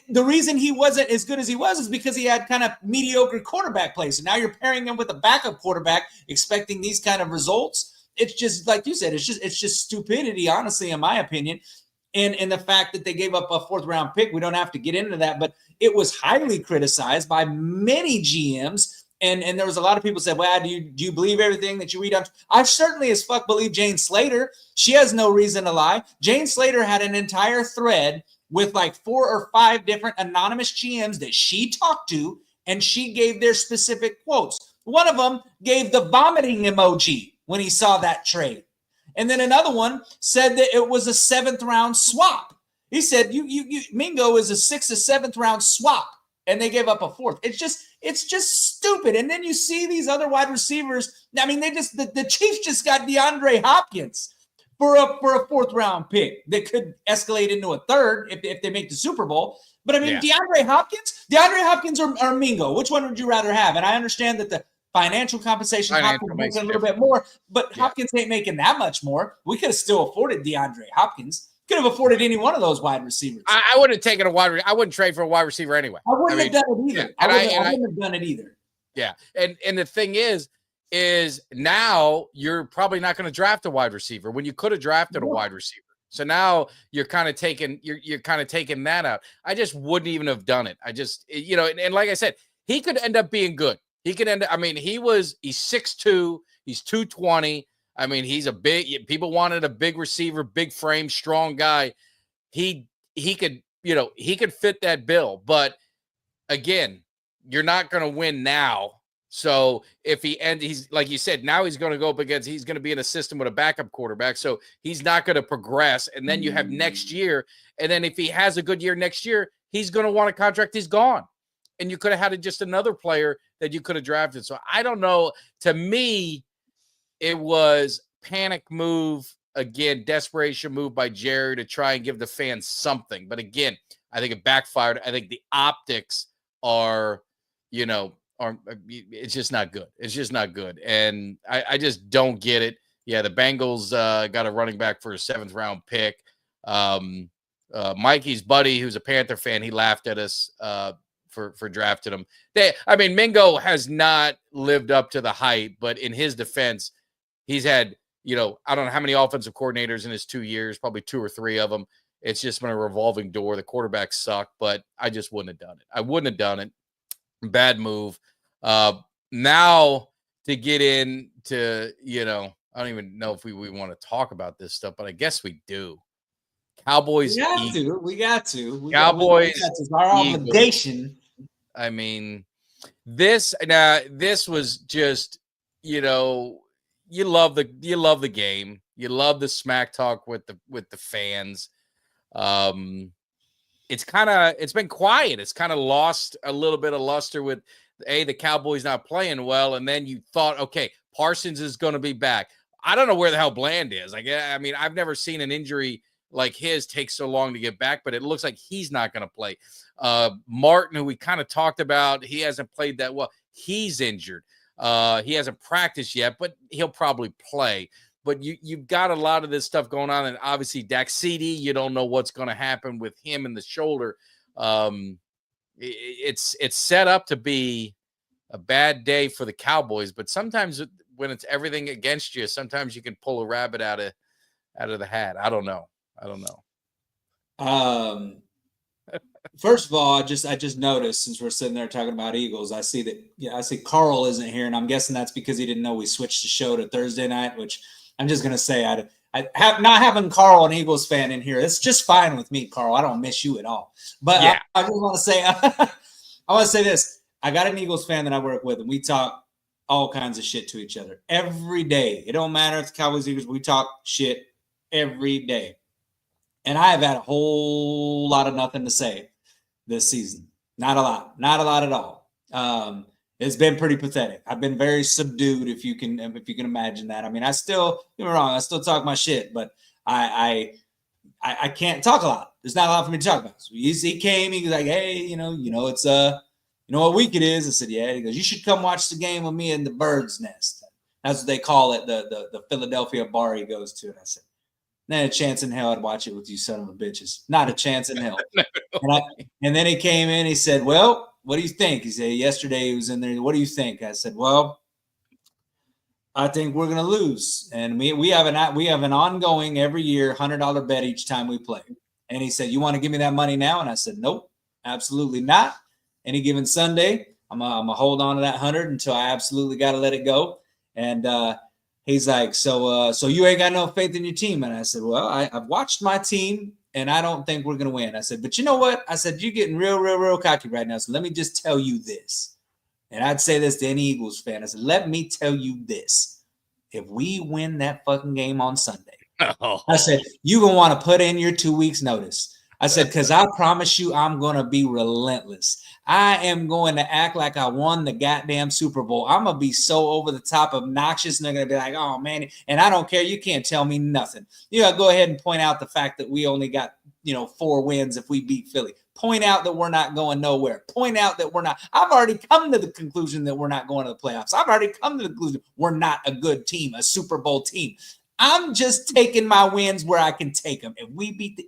S3: The reason he wasn't as good as he was is because he had kind of mediocre quarterback play. So now you're pairing him with a backup quarterback, expecting these kind of results. It's just, like you said, it's just stupidity, honestly, in my opinion. And the fact that they gave up a 4th round pick, we don't have to get into that, but it was highly criticized by many GMs. And there was a lot of people said, well, do you believe everything that you read on? I certainly as fuck believe Jane Slater. She has no reason to lie. Jane Slater had an entire thread with like 4 or 5 different anonymous GMs that she talked to, and she gave their specific quotes. One of them gave the vomiting emoji when he saw that trade. And then another one said that it was a 7th round swap. He said, Mingo is a 6th or 7th round swap, and they gave up a 4th. It's just stupid. And then you see these other wide receivers. The Chiefs just got DeAndre Hopkins for a 4th round pick that could escalate into a 3rd if they make the Super Bowl. But DeAndre Hopkins or Mingo, which one would you rather have? And I understand that the financial compensation, Hopkins makes a little bit more, but Hopkins ain't making that much more. We could have still afforded DeAndre Hopkins. Could have afforded any one of those wide receivers.
S2: I wouldn't have taken I wouldn't trade for a wide receiver anyway.
S3: I wouldn't have done it either. I wouldn't have done it either.
S2: Yeah. And the thing is now you're probably not going to draft a wide receiver when you could have drafted a wide receiver. So now you're kind of taking that out. I just wouldn't even have done it. I just, and like I said, he could end up being good. He could end up, he's 6'2", he's 220. He's a big, people wanted a big receiver, big frame, strong guy. He could, he could fit that bill. But again, you're not going to win now. So if he's like you said, now he's going to go up against, he's going to be in a system with a backup quarterback. So he's not going to progress. And then you have next year. And then if he has a good year next year, he's going to want a contract. He's gone. And you could have had just another player that you could have drafted. So I don't know. To me, it was panic move. Again, desperation move by Jerry to try and give the fans something. But again, I think it backfired. I think the optics are, it's just not good. It's just not good. And I just don't get it. Yeah, the Bengals got a running back for a 7th round pick. Mikey's buddy, who's a Panther fan, he laughed at us for drafting him. Mingo has not lived up to the hype, but in his defense, he's had, I don't know how many offensive coordinators in his 2 years, probably 2 or 3 of them. It's just been a revolving door. The quarterbacks suck, but I just wouldn't have done it. I wouldn't have done it. Bad move. Now to get into, I don't even know if we want to talk about this stuff, but I guess we do. Cowboys.
S3: We got to.
S2: Cowboys.
S3: It's our obligation.
S2: This was just, you love the game. You love the smack talk with the fans. it's been quiet. It's kind of lost a little bit of luster with the Cowboys not playing well. And then you thought, okay, Parsons is going to be back. I don't know where the hell Bland is. Like, I mean, I've never seen an injury like his take so long to get back, but it looks like he's not going to play. Martin, who we kind of talked about, he hasn't played that well. He's injured. He hasn't practiced yet, but he'll probably play. But you've got a lot of this stuff going on, and obviously Dak CD, you don't know what's going to happen with him and the shoulder. It's set up to be a bad day for the Cowboys, but sometimes when it's everything against you, sometimes you can pull a rabbit out of the hat. I don't know.
S3: First of all, I just noticed, since we're sitting there talking about Eagles, I see Carl isn't here, and I'm guessing that's because he didn't know we switched the show to Thursday night, which I'm just gonna say I have not having Carl, an Eagles fan, in here. It's just fine with me, Carl. I don't miss you at all. But yeah. I just want to say I want to say this. I got an Eagles fan that I work with, and we talk all kinds of shit to each other every day. It don't matter if the Cowboys, Eagles, we talk shit every day. And I have had a whole lot of nothing to say this season. Not a lot at all. It's been pretty pathetic. I've been very subdued, if you can imagine that. I mean, I still, don't get me wrong, I still talk my shit, but I can't talk a lot. There's not a lot for me to talk about. So he came, he was like, hey, it's you know what week it is? I said, yeah. He goes, you should come watch the game with me in the Bird's Nest. That's what they call it, the Philadelphia bar he goes to. And I said, not a chance in hell I'd watch it with you son of a bitches. Not a chance in hell. And then he came in, he said, well, what do you think? He said, yesterday he was in there. What do you think? I said, well, I think we're going to lose. And we have an ongoing every year $100 bet each time we play. And he said, you want to give me that money now? And I said, nope, absolutely not. Any given Sunday, I'm going to hold on to that 100 until I absolutely got to let it go. And he's like, so you ain't got no faith in your team? And I said, well, I've watched my team, and I don't think we're going to win. I said, but you know what? I said, you're getting real cocky right now. So let me just tell you this. And I'd say this to any Eagles fan. I said, let me tell you this. If we win that fucking game on Sunday, I said, you're going to want to put in your 2 weeks notice. I said, because I promise you I'm going to be relentless. I am going to act like I won the goddamn Super Bowl. I'm going to be so over the top obnoxious, and they're going to be like, oh, man. And I don't care. You can't tell me nothing. You got to go ahead and point out the fact that we only got, 4 wins if we beat Philly. Point out that we're not going nowhere. Point out that we're not. I've already come to the conclusion that we're not going to the playoffs. I've already come to the conclusion we're not a good team, a Super Bowl team. I'm just taking my wins where I can take them. If we beat the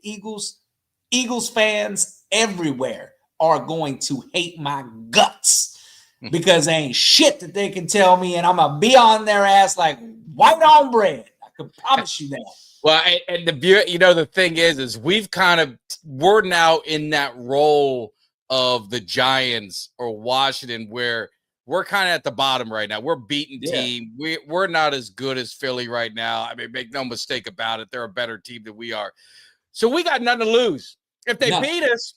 S3: Eagles fans everywhere are going to hate my guts because there ain't shit that they can tell me, and I'm going to be on their ass like white on bread. I can promise you that.
S2: Well, and the thing is we're now in that role of the Giants or Washington where we're kind of at the bottom right now. We're a beaten team. We're not as good as Philly right now. I mean, make no mistake about it. They're a better team than we are. So we got nothing to lose. If they beat us,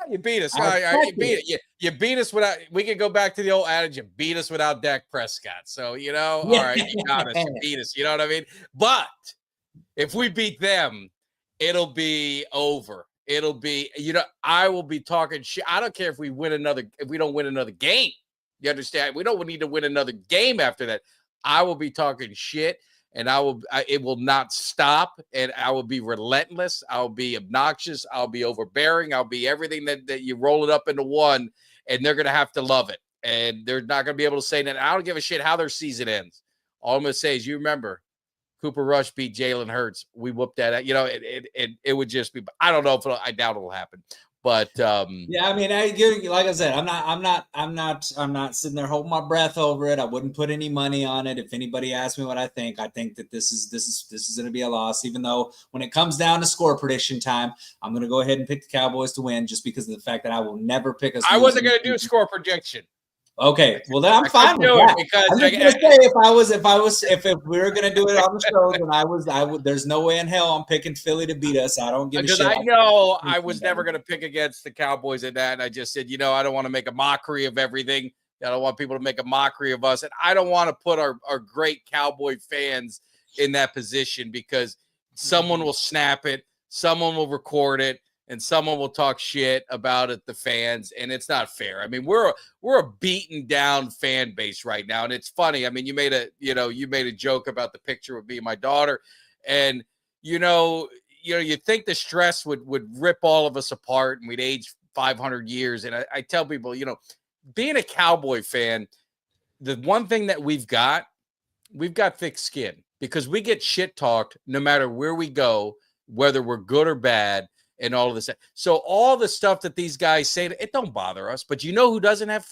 S2: you beat us. You beat us without. We can go back to the old adage: you beat us without Dak Prescott. So all right, you got us. You beat us. You know what I mean? But if we beat them, it'll be over. It'll be. I will be talking shit. I don't care if we don't win another game. You understand? We don't need to win another game after that. I will be talking shit. And it will not stop, and I will be relentless. I'll be obnoxious. I'll be overbearing. I'll be everything that you roll it up into one, and they're going to have to love it. And they're not going to be able to say that. I don't give a shit how their season ends. All I'm going to say is, you remember, Cooper Rush beat Jalen Hurts. We whooped that. It would just be. I don't know I doubt it'll happen. But
S3: I mean, like I said, I'm not sitting there holding my breath over it. I wouldn't put any money on it. If anybody asks me what I think that this is going to be a loss. Even though when it comes down to score prediction time, I'm going to go ahead and pick the Cowboys to win, just because of the fact that I will never pick us.
S2: I wasn't going to do a score projection.
S3: Okay, well then I'm fine with that. Because I'm just gonna say if we were gonna do it on the show, then I would. There's no way in hell I'm picking Philly to beat us. I don't give a shit.
S2: Because I know I was never gonna pick against the Cowboys in that, and I just said, I don't want to make a mockery of everything. I don't want people to make a mockery of us, and I don't want to put our great Cowboy fans in that position, because someone will snap it, someone will record it, and someone will talk shit about it, the fans, and it's not fair. I mean, we're a beaten down fan base right now, and it's funny. I mean, you made a joke about the picture of me and my daughter, and you think the stress would rip all of us apart, and we'd age 500 years. And I tell people, being a Cowboy fan, the one thing that we've got thick skin, because we get shit talked no matter where we go, whether we're good or bad, and all of this. So all the stuff that these guys say, it don't bother us. But you know who doesn't have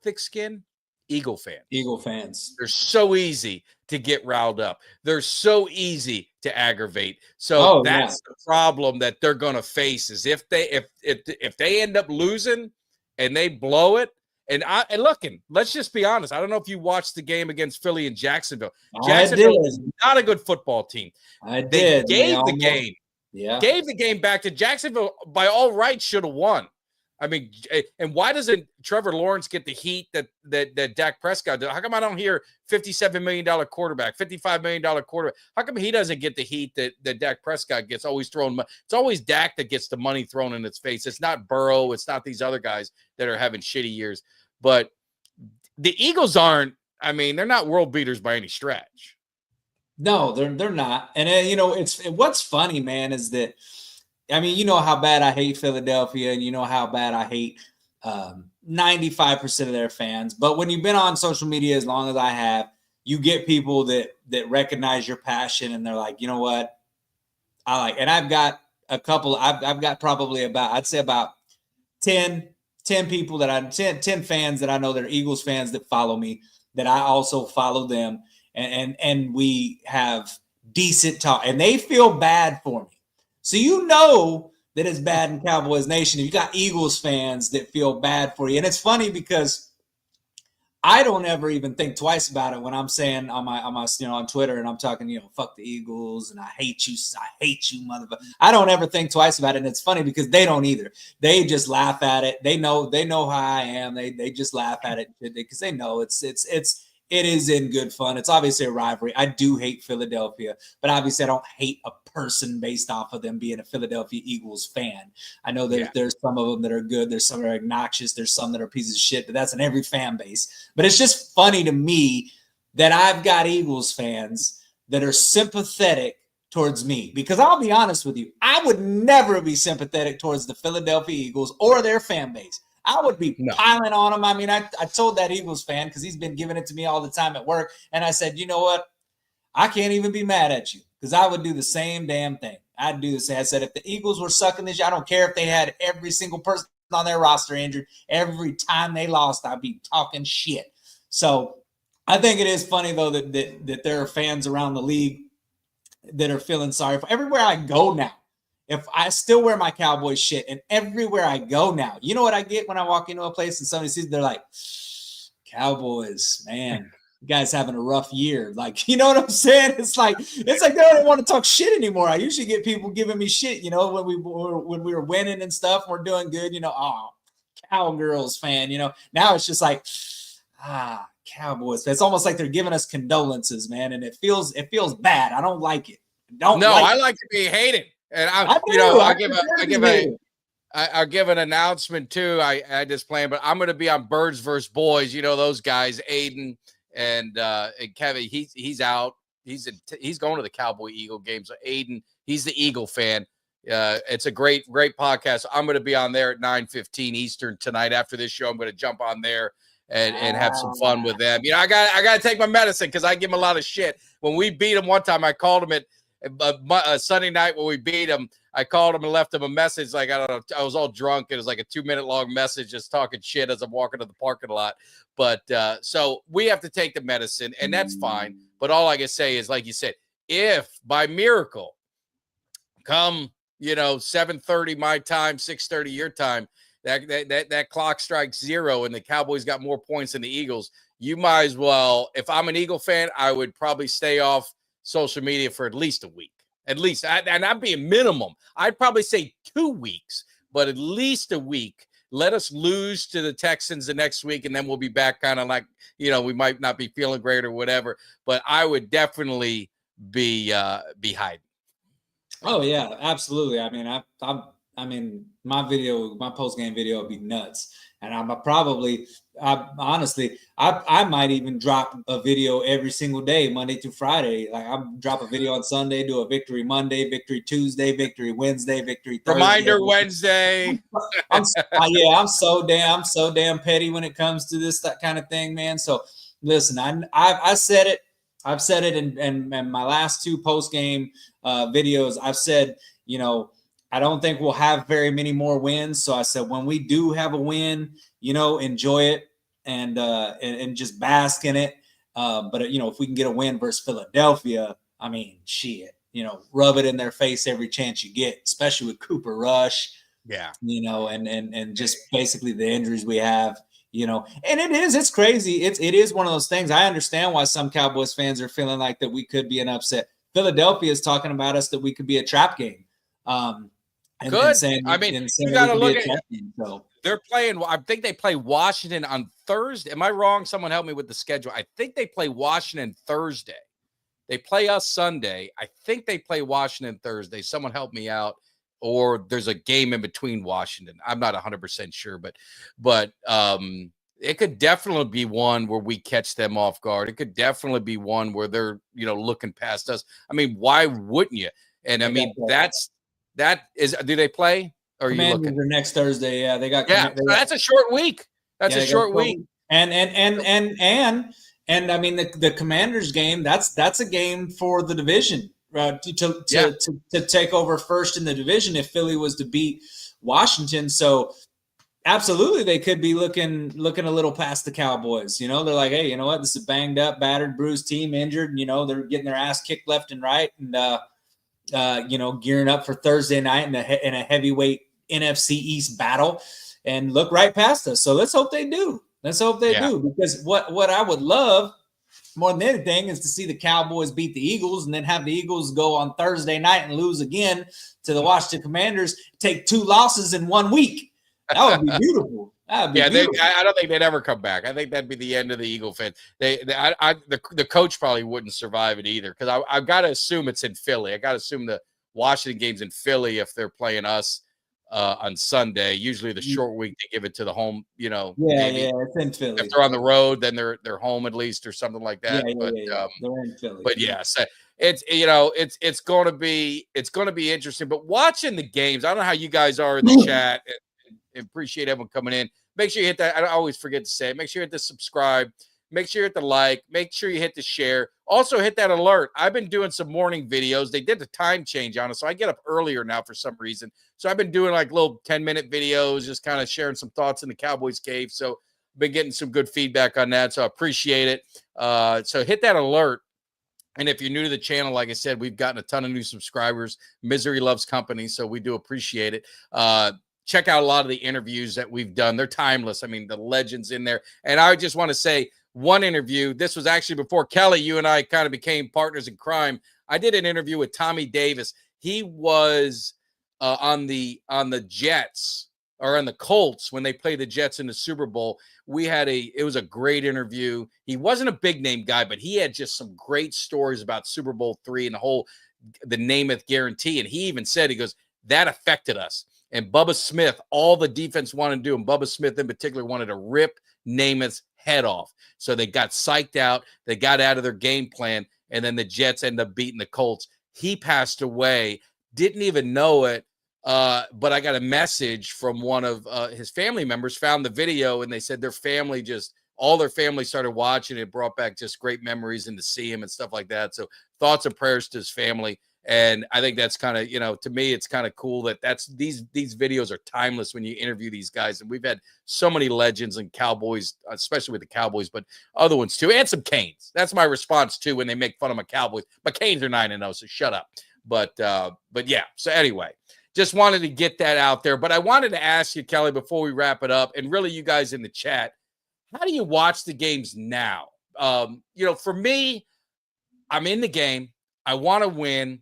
S2: thick skin? Eagle fans.
S3: Eagle fans.
S2: They're so easy to get riled up. They're so easy to aggravate. So that's the problem that they're going to face, is if they end up losing and they blow it. And let's just be honest. I don't know if you watched the game against Philly and Jacksonville. Jacksonville is not a good football team. They gave the game back to Jacksonville. By all rights, should have won. I mean, and why doesn't Trevor Lawrence get the heat that Dak Prescott did? How come I don't hear $57 million quarterback, $55 million quarterback? How come he doesn't get the heat that Dak Prescott gets? Always thrown. It's always Dak that gets the money thrown in its face. It's not Burrow. It's not these other guys that are having shitty years. But the Eagles aren't. I mean, they're not world beaters by any stretch.
S3: No, they're not. And it's what's funny, man, is that. I mean, you know how bad I hate Philadelphia, and you know how bad I hate 95% of their fans. But when you've been on social media as long as I have, you get people that recognize your passion, and they're like, you know what, I like. And I've got a couple. I've got probably about 10 people 10 fans that I know that are Eagles fans that follow me, that I also follow them, and we have decent talk, and they feel bad for me. So you know that it's bad in Cowboys Nation if you got Eagles fans that feel bad for you. And it's funny because I don't ever even think twice about it when I'm saying on my on Twitter, and I'm talking, fuck the Eagles and I hate you motherfucker. I don't ever think twice about it. And it's funny because they don't either. They just laugh at it. They know how I am. They just laugh at it because they know it is in good fun. It's obviously a rivalry. I do hate Philadelphia, but obviously I don't hate a person based off of them being a Philadelphia Eagles fan. I know there's some of them that are good. There's some that are obnoxious. There's some that are pieces of shit, but that's in every fan base. But it's just funny to me that I've got Eagles fans that are sympathetic towards me, because I'll be honest with you, I would never be sympathetic towards the Philadelphia Eagles or their fan base. I would be piling on him. I mean, I told that Eagles fan, because he's been giving it to me all the time at work, and I said, you know what? I can't even be mad at you, because I would do the same damn thing. I'd do the same. I said, if the Eagles were sucking this year, I don't care if they had every single person on their roster injured. Every time they lost, I'd be talking shit. So I think it is funny, though, that there are fans around the league that are feeling sorry for everywhere I go now. If I still wear my Cowboys shit, and everywhere I go now, you know what I get when I walk into a place and somebody sees, they're like, Cowboys, man, you guys having a rough year. Like, you know what I'm saying? It's like they don't want to talk shit anymore. I usually get people giving me shit, when we were winning and stuff, and we're doing good, Cowgirls fan, now it's just like, Cowboys. It's almost like they're giving us condolences, man. And it feels bad. I don't like it.
S2: I like to be hated. And I'll give an announcement too. I just planned, but I'm going to be on Birds vs. Boys. Those guys, Aiden and Kevin. He's out. He's going to the Cowboy Eagle game. So Aiden, he's the Eagle fan. It's a great podcast. I'm going to be on there at 9:15 Eastern tonight. After this show, I'm going to jump on there and have some fun with them. I got to take my medicine, because I give them a lot of shit. When we beat them one time, I called them at Sunday night when we beat him. I called him and left him a message. Like, I don't know, I was all drunk. It was like a 2-minute long message, just talking shit as I'm walking to the parking lot. But so we have to take the medicine, and that's fine. But all I can say is, like you said, if by miracle come 7:30 my time, 6:30 your time, that clock strikes 0 and the Cowboys got more points than the Eagles, you might as well. If I'm an Eagle fan, I would probably stay off social media for at least a week. At least, and I'd be a minimum. I'd probably say 2 weeks, but at least a week. Let us lose to the Texans the next week, and then we'll be back kind of like, we might not be feeling great or whatever. But I would definitely be hiding.
S3: Oh yeah, absolutely. I mean, I mean, my post game video would be nuts. And honestly, I might even drop a video every single day, Monday through Friday. Like I drop a video on Sunday, do a victory Monday, victory Tuesday, victory Wednesday, victory Thursday.
S2: Reminder Wednesday.
S3: I'm so damn petty when it comes to that kind of thing, man. So listen, I said it. I've said it in my last 2 post game videos. I've said, I don't think we'll have very many more wins. So I said, when we do have a win, enjoy it and just bask in it. But if we can get a win versus Philadelphia, I mean, shit, rub it in their face every chance you get, especially with Cooper Rush.
S2: Yeah.
S3: And just basically the injuries we have, and it's crazy. It is one of those things. I understand why some Cowboys fans are feeling like that we could be an upset. Philadelphia is talking about us that we could be a trap game.
S2: Good. You got to look at
S3: so.
S2: They're playing. I think they play Washington on Thursday. Am I wrong? Someone help me with the schedule. I think they play Washington Thursday. They play us Sunday. I think they play Washington Thursday. Someone help me out. Or there's a game in between Washington. I'm not 100% sure, but it could definitely be one where we catch them off guard. It could definitely be one where they're looking past us. I mean, why wouldn't you? And I mean, do they play? Or are you looking?
S3: Next Thursday? Yeah, they got.
S2: Yeah, that's a short week. That's a short week.
S3: And I mean the Commanders game. That's a game for the division. To take over first in the division if Philly was to beat Washington. So absolutely they could be looking a little past the Cowboys. They're like, hey, you know what? This is a banged up, battered, bruised team, injured. They're getting their ass kicked left and right, and gearing up for Thursday night in a heavyweight NFC East battle, and look right past us. So let's hope they do. Do, because what I would love more than anything is to see the Cowboys beat the Eagles and then have the Eagles go on Thursday night and lose again to the Washington Commanders, take 2 losses in 1 week. That would be beautiful. Beautiful.
S2: I don't think they'd ever come back. I think that'd be the end of the Eagle fans. The coach probably wouldn't survive it either, because I've got to assume it's in Philly. I got to assume the Washington game's in Philly if they're playing us on Sunday. Usually the short week they give it to the home,
S3: it's in Philly.
S2: If they're on the road, then they're home at least or something like that.
S3: They're in Philly.
S2: But so it's going to be interesting. But watching the games, I don't know how you guys are in the chat. And appreciate everyone coming in. Make sure you hit that. I always forget to say it. Make sure you hit the subscribe. Make sure you hit the like. Make sure you hit the share. Also hit that alert. I've been doing some morning videos. They did the time change on us, so I get up earlier now for some reason. So I've been doing like little 10-minute videos, just kind of sharing some thoughts in the Cowboys cave. So I've been getting some good feedback on that, so I appreciate it. So hit that alert. And if you're new to the channel, like I said, we've gotten a ton of new subscribers. Misery loves company, so we do appreciate it. Check out a lot of the interviews that we've done. They're timeless. I mean, the legends in there. And I just want to say one interview. This was actually before Kelly, you and I kind of became partners in crime. I did an interview with Tommy Davis. He was on the Jets or on the Colts when they played the Jets in the Super Bowl. It was a great interview. He wasn't a big name guy, but he had just some great stories about Super Bowl III and the Namath guarantee. And he even said, he goes, that affected us. And Bubba Smith, all the defense wanted to do, and Bubba Smith in particular wanted to rip Namath's head off. So they got psyched out. They got out of their game plan, and then the Jets ended up beating the Colts. He passed away, didn't even know it, but I got a message from one of his family members, found the video, and they said all their family started watching. It brought back just great memories and to see him and stuff like that. So thoughts and prayers to his family. And I think that's kind of, to me, it's kind of cool that these videos are timeless when you interview these guys. And we've had so many legends and Cowboys, especially with the Cowboys, but other ones too, and some Canes. That's my response too when they make fun of my Cowboys. My Canes are 9-0, so shut up. But yeah. So anyway, just wanted to get that out there. But I wanted to ask you, Kelly, before we wrap it up, and really you guys in the chat, how do you watch the games now? For me, I'm in the game. I want to win.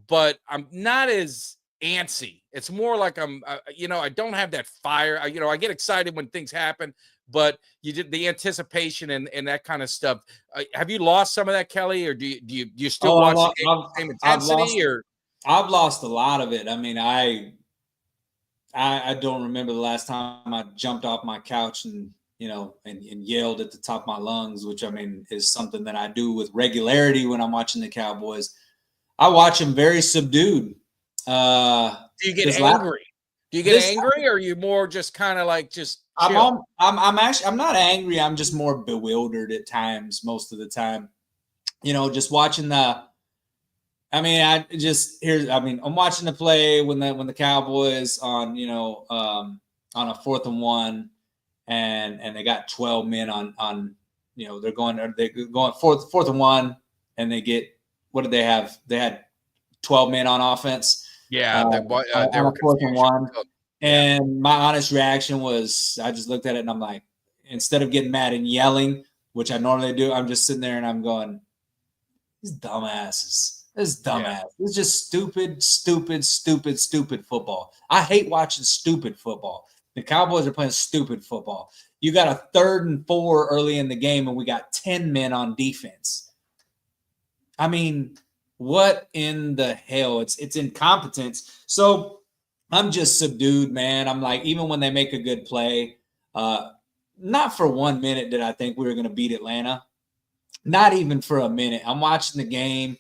S2: But I'm not as antsy. It's more like I don't have that fire. I get excited when things happen, but you did the anticipation and that kind of stuff. Have you lost some of that, Kelly, or do you still watch the game with the same intensity?
S3: I've lost a lot of it. I mean, I don't remember the last time I jumped off my couch and yelled at the top of my lungs, which I mean is something that I do with regularity when I'm watching the Cowboys. I watch them very subdued.
S2: Do you get angry? Do you get angry, or are you more just kind of like just chill?
S3: I'm not angry. I'm just more bewildered at times, most of the time. Just watching I'm watching the play when the Cowboys on a 4th and 1, and they got 12 men on they're going 4th and 1, and they get, what did they have? They had 12 men on offense.
S2: Yeah, they were
S3: 4th and 1. And my honest reaction was, I just looked at it and I'm like, instead of getting mad and yelling, which I normally do, I'm just sitting there and I'm going, these dumbasses. This is dumbass. Yeah. It's just stupid football. I hate watching stupid football. The Cowboys are playing stupid football. You got a 3rd and 4 early in the game, and we got 10 men on defense. I mean, what in the hell? It's incompetence. So I'm just subdued, man. I'm like, even when they make a good play, not for 1 minute did I think we were going to beat Atlanta. Not even for a minute. I'm watching the game.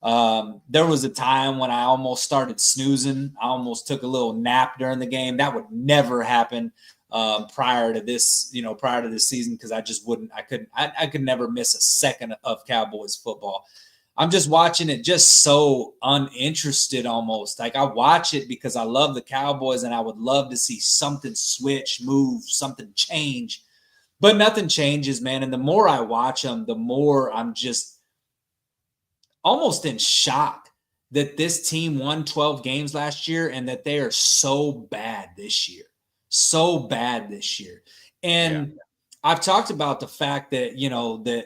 S3: There was a time when I almost started snoozing. I almost took a little nap during the game. That would never happen prior to this season, because I just wouldn't. I could never miss a second of Cowboys football. I'm just watching it just so uninterested almost. Like, I watch it because I love the Cowboys and I would love to see something switch, move, something change. But nothing changes, man. And the more I watch them, the more I'm just almost in shock that this team won 12 games last year and that they are so bad this year. So bad this year. And I've talked about the fact that, that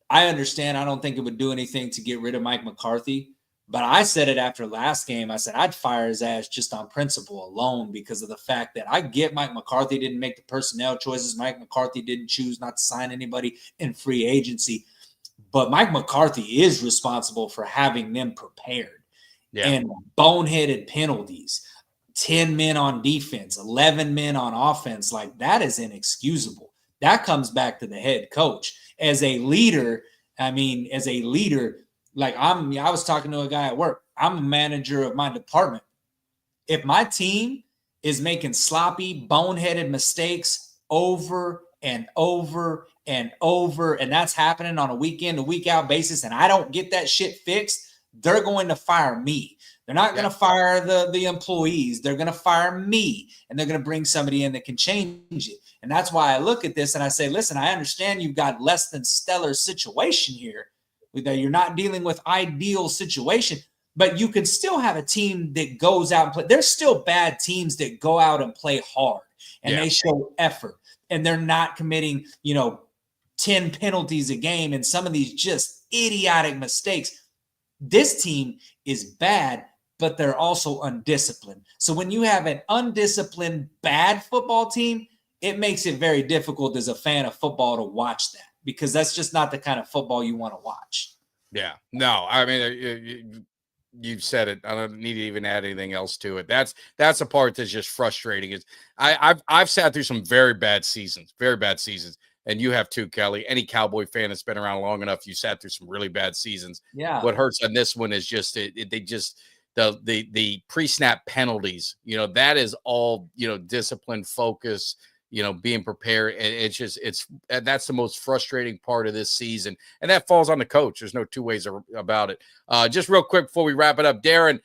S3: I understand, I don't think it would do anything to get rid of Mike McCarthy. But I said it after last game. I said I'd fire his ass just on principle alone, because of the fact that I get Mike McCarthy didn't make the personnel choices. Mike McCarthy didn't choose not to sign anybody in free agency. But Mike McCarthy is responsible for having them prepared. Yeah. And boneheaded penalties, 10 men on defense, 11 men on offense. Like, that is inexcusable. That comes back to the head coach. As a leader, like I was talking to a guy at work. I'm a manager of my department. If my team is making sloppy, boneheaded mistakes over and over and over, and that's happening on a week in to week out basis, and I don't get that shit fixed, they're going to fire me. They're not going to fire the employees. They're going to fire me, and they're going to bring somebody in that can change it. And that's why I look at this and I say, listen, I understand you've got less than stellar situation here. You're not dealing with ideal situation, but you can still have a team that goes out and play. There's still bad teams that go out and play hard, and they show effort, and they're not committing, 10 penalties a game and some of these just idiotic mistakes. This team is bad, but they're also undisciplined. So when you have an undisciplined, bad football team, it makes it very difficult as a fan of football to watch that, because that's just not the kind of football you want to watch.
S2: Yeah, no, I mean, you've said it. I don't need to even add anything else to it. That's the part that's just frustrating. Is I've sat through some very bad seasons, and you have too, Kelly. Any Cowboy fan that's been around long enough, you sat through some really bad seasons.
S3: Yeah.
S2: What hurts on this one is just the pre-snap penalties. That is all discipline, focus. Being prepared. And that's the most frustrating part of this season. And that falls on the coach. There's no two ways about it. Just real quick before we wrap it up, Darren,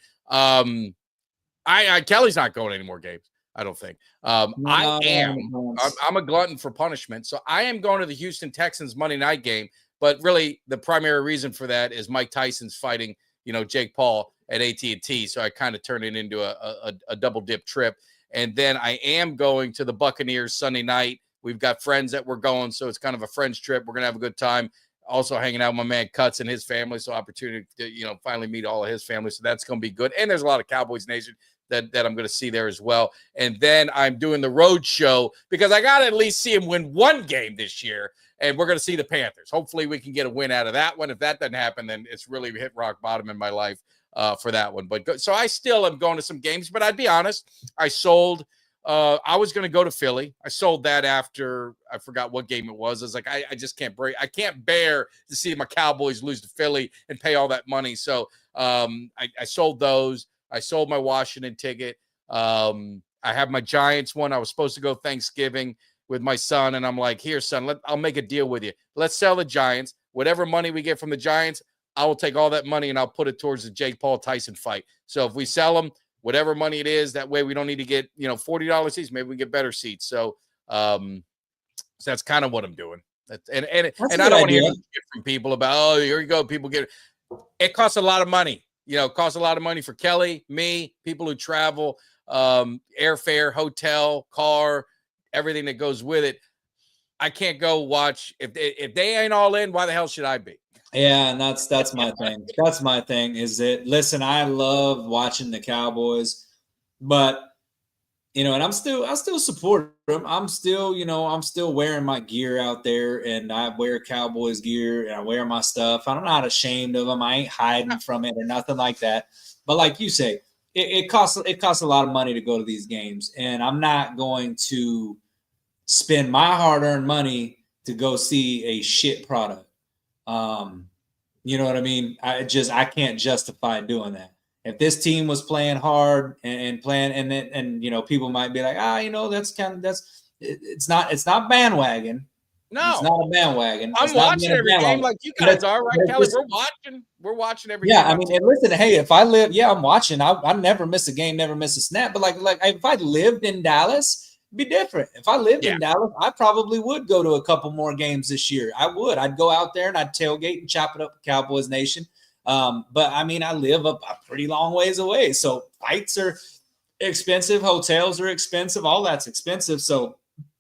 S2: Kelly's not going any more games, I don't think. I'm a glutton for punishment. So I am going to the Houston Texans Monday night game. But really, the primary reason for that is Mike Tyson's fighting, Jake Paul at AT&T. So I kind of turned it into a double dip trip. And then I am going to the Buccaneers Sunday night. We've got friends that we're going, so it's kind of a friends trip. We're going to have a good time. Also hanging out with my man Cuts and his family, so opportunity to, finally meet all of his family. So that's going to be good. And there's a lot of Cowboys Nation that I'm going to see there as well. And then I'm doing the road show because I got to at least see him win one game this year. And we're going to see the Panthers. Hopefully we can get a win out of that one. If that doesn't happen, then it's really hit rock bottom in my life. For that one. But so I still am going to some games, but I'd be honest, I sold I was going to go to Philly. I sold that after I forgot what game it was. I was like, I just can't I can't bear to see my Cowboys lose to Philly and pay all that money. So I sold those. I sold my Washington ticket. I have my Giants one. I was supposed to go Thanksgiving with my son, and I'm like, here, son, I'll make a deal with you. Let's sell the Giants. Whatever money we get from the Giants, I will take all that money and I'll put it towards the Jake Paul Tyson fight. So if we sell them, whatever money it is, that way we don't need to get, $40 seats. Maybe we get better seats. So, so that's kind of what I'm doing. And I don't want to hear shit from people about, oh, here you go. People get it costs a lot of money. It costs a lot of money for Kelly, me, people who travel, airfare, hotel, car, everything that goes with it. I can't go watch if they ain't all in. Why the hell should I be?
S3: Yeah, and that's my thing. That's my thing. Is that listen? I love watching the Cowboys, but and I still support them. I'm still wearing my gear out there, and I wear Cowboys gear, and I wear my stuff. I'm not ashamed of them. I ain't hiding from it or nothing like that. But like you say, it costs a lot of money to go to these games, and I'm not going to spend my hard-earned money to go see a shit product. You know what I mean? I can't justify doing that. If this team was playing hard and playing, and people might be like, it's not bandwagon.
S2: No,
S3: it's not a bandwagon.
S2: I'm watching every game like you guys are, right, Kelly? We're watching every game.
S3: Yeah, I mean, and listen, hey, if I live, I'm watching. I never miss a game, never miss a snap. But like if I lived in Dallas, be different. If I lived in Dallas, I probably would go to a couple more games this year. I would. I'd go out there and I'd tailgate and chop it up with Cowboys Nation. But I mean, I live a pretty long ways away. So flights are expensive. Hotels are expensive. All that's expensive. So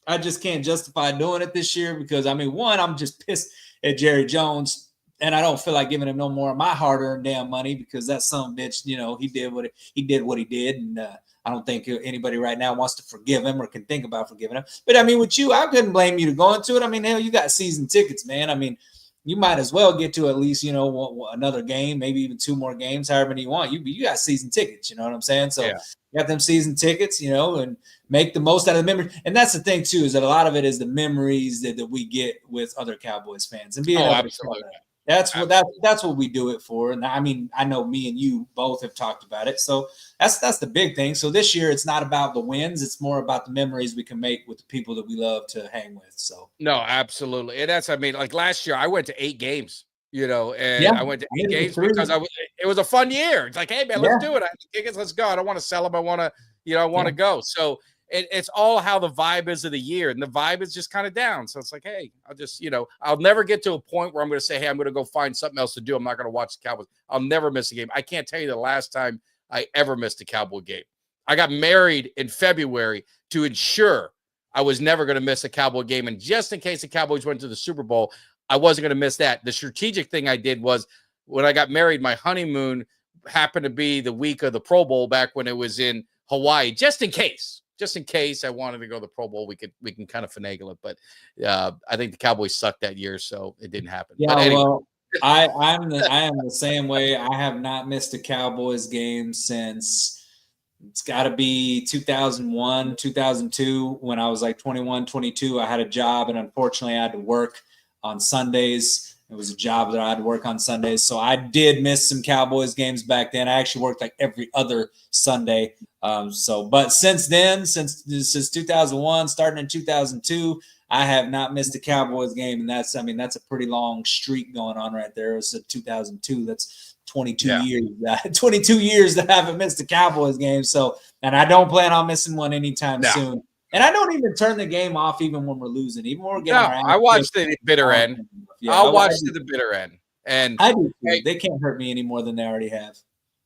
S3: I just can't justify doing it this year because, I mean, one, I'm just pissed at Jerry Jones. And I don't feel like giving him no more of my hard-earned damn money because that son of a bitch, he did what he did. And I don't think anybody right now wants to forgive him or can think about forgiving him. But I mean, with you, I couldn't blame you to go into it. I mean, hell, you got season tickets, man. I mean, you might as well get to at least, another game, maybe even two more games, however many you want. You got season tickets, you know what I'm saying? So you got them season tickets, and make the most out of the memory. And that's the thing too, is that a lot of it is the memories that we get with other Cowboys fans and being able to tell that. That's what we do it for. And I mean, I know me and you both have talked about it. So that's the big thing. So this year it's not about the wins. It's more about the memories we can make with the people that we love to hang with. So
S2: no, absolutely. And like last year I went to 8 games, I went to 8 games because it was a fun year. It's like, hey man, let's do it. I have tickets, let's go. I don't want to sell them. I want to, go. So it's all how the vibe is of the year, and the vibe is just kind of down. So it's like, hey, I'll just, I'll never get to a point where I'm going to say, hey, I'm going to go find something else to do. I'm not going to watch the Cowboys. I'll never miss a game. I can't tell you the last time I ever missed a Cowboy game. I got married in February to ensure I was never going to miss a Cowboy game. And just in case the Cowboys went to the Super Bowl, I wasn't going to miss that. The strategic thing I did was when I got married, my honeymoon happened to be the week of the Pro Bowl back when it was in Hawaii, just in case I wanted to go to the Pro Bowl, we can kind of finagle it. But I think the Cowboys sucked that year, so it didn't happen.
S3: Yeah,
S2: but anyway.
S3: well, I am the same way. I have not missed a Cowboys game since it's got to be 2001, 2002, when I was like 21, 22. I had a job, and unfortunately I had to work on Sundays. It was a job that I had to work on Sundays. So I did miss some Cowboys games back then. I actually worked like every other Sunday. But since then, since 2001, starting in 2002, I have not missed a Cowboys game. And that's a pretty long streak going on right there. It's 2002. That's 22 years. 22 years that I haven't missed a Cowboys game. So, and I don't plan on missing one anytime soon. And I don't even turn the game off even when we're losing. Even when we're getting
S2: I watched the bitter end. Yeah, I'll watch to the bitter end. And
S3: I do. They can't hurt me any more than they already have.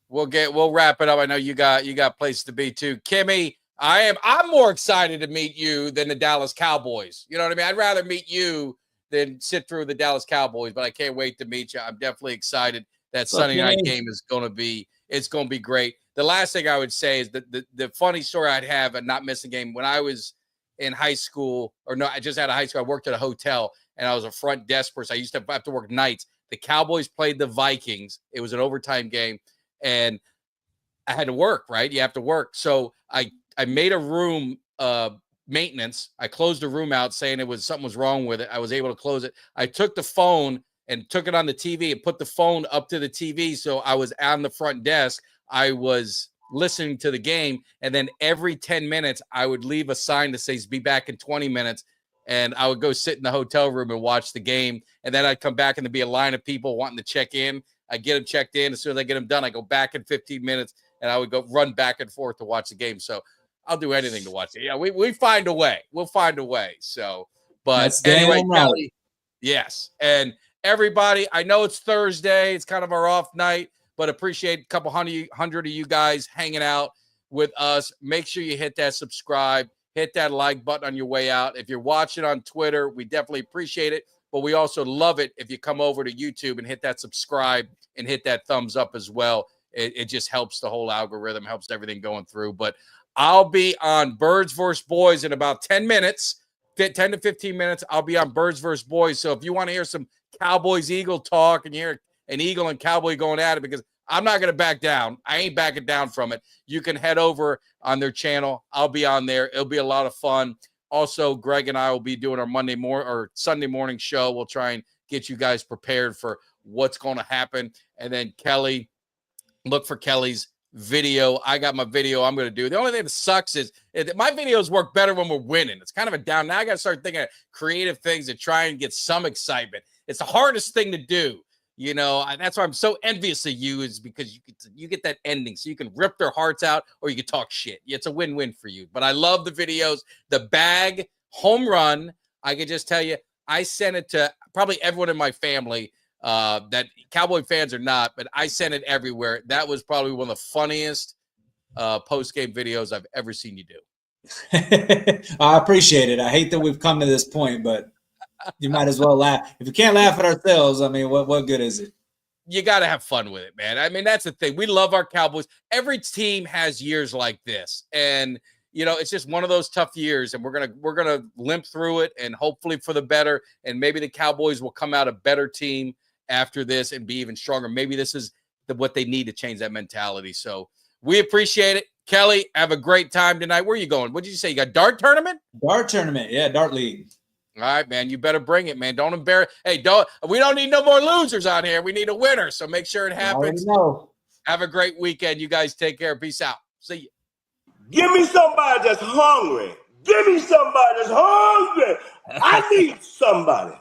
S2: We'll wrap it up. I know you got places to be too. Kimmy, I'm more excited to meet you than the Dallas Cowboys. You know what I mean? I'd rather meet you than sit through the Dallas Cowboys, but I can't wait to meet you. I'm definitely excited. That Sunday night game is going to be great. The last thing I would say is the funny story I'd have and not miss a game when I was in high school, or no, I just out of high school. I worked at a hotel and I was a front desk person. I used to have to work nights. The Cowboys played the Vikings. It was an overtime game and I had to work, right? You have to work. So I made a room maintenance. I closed the room out saying something was wrong with it. I was able to close it. I took the phone and took it on the TV and put the phone up to the TV. So I was on the front desk. I was listening to the game. And then every 10 minutes, I would leave a sign that says, be back in 20 minutes. And I would go sit in the hotel room and watch the game. And then I'd come back and there'd be a line of people wanting to check in. I get them checked in. As soon as I get them done, I go back in 15 minutes and I would go run back and forth to watch the game. So I'll do anything to watch it. Yeah, we find a way. We'll find a way. So, but anyway, Kelly, yes. And everybody, I know it's Thursday. It's kind of our off night, but appreciate a couple hundred of you guys hanging out with us. Make sure you hit that subscribe, hit that like button on your way out. If you're watching on Twitter, we definitely appreciate it. But we also love it if you come over to YouTube and hit that subscribe and hit that thumbs up as well. It just helps the whole algorithm, helps everything going through. But I'll be on Birds vs. Boys in about 10 minutes, 10 to 15 minutes. I'll be on Birds vs. Boys. So if you want to hear some Cowboys-Eagle talk and you hear an Eagle and Cowboy going at it, because I'm not going to back down. I ain't backing down from it. You can head over on their channel. I'll be on there. It'll be a lot of fun. Also, Greg and I will be doing our Sunday morning show. We'll try and get you guys prepared for what's going to happen. And then Kelly, look for Kelly's video. I got my video I'm going to do. The only thing that sucks is my videos work better when we're winning. It's kind of a down. Now I got to start thinking of creative things to try and get some excitement. It's the hardest thing to do. You know, that's why I'm so envious of you, is because you get that ending. So you can rip their hearts out or you can talk shit. It's a win-win for you. But I love the videos. The bag home run, I can just tell you, I sent it to probably everyone in my family that Cowboy fans are not, but I sent it everywhere. That was probably one of the funniest post-game videos I've ever seen you do.
S3: I appreciate it. I hate that we've come to this point, but you might as well laugh. If you can't laugh at ourselves, I mean, what good is it?
S2: You got to have fun with it, man. I mean, that's the thing. We love our Cowboys. Every team has years like this. And, you know, it's just one of those tough years. And we're gonna limp through it, and hopefully for the better. And maybe the Cowboys will come out a better team after this and be even stronger. Maybe this is what they need to change that mentality. So we appreciate it. Kelly, have a great time tonight. Where are you going? What did you say? You got dart tournament?
S3: Dart tournament. Yeah, dart league.
S2: All right, man. You better bring it, man. Don't embarrass. Hey, we don't need no more losers on here. We need a winner. So make sure it happens. Have a great weekend. You guys take care. Peace out. See you.
S4: Give me somebody that's hungry. Give me somebody that's hungry. I need somebody.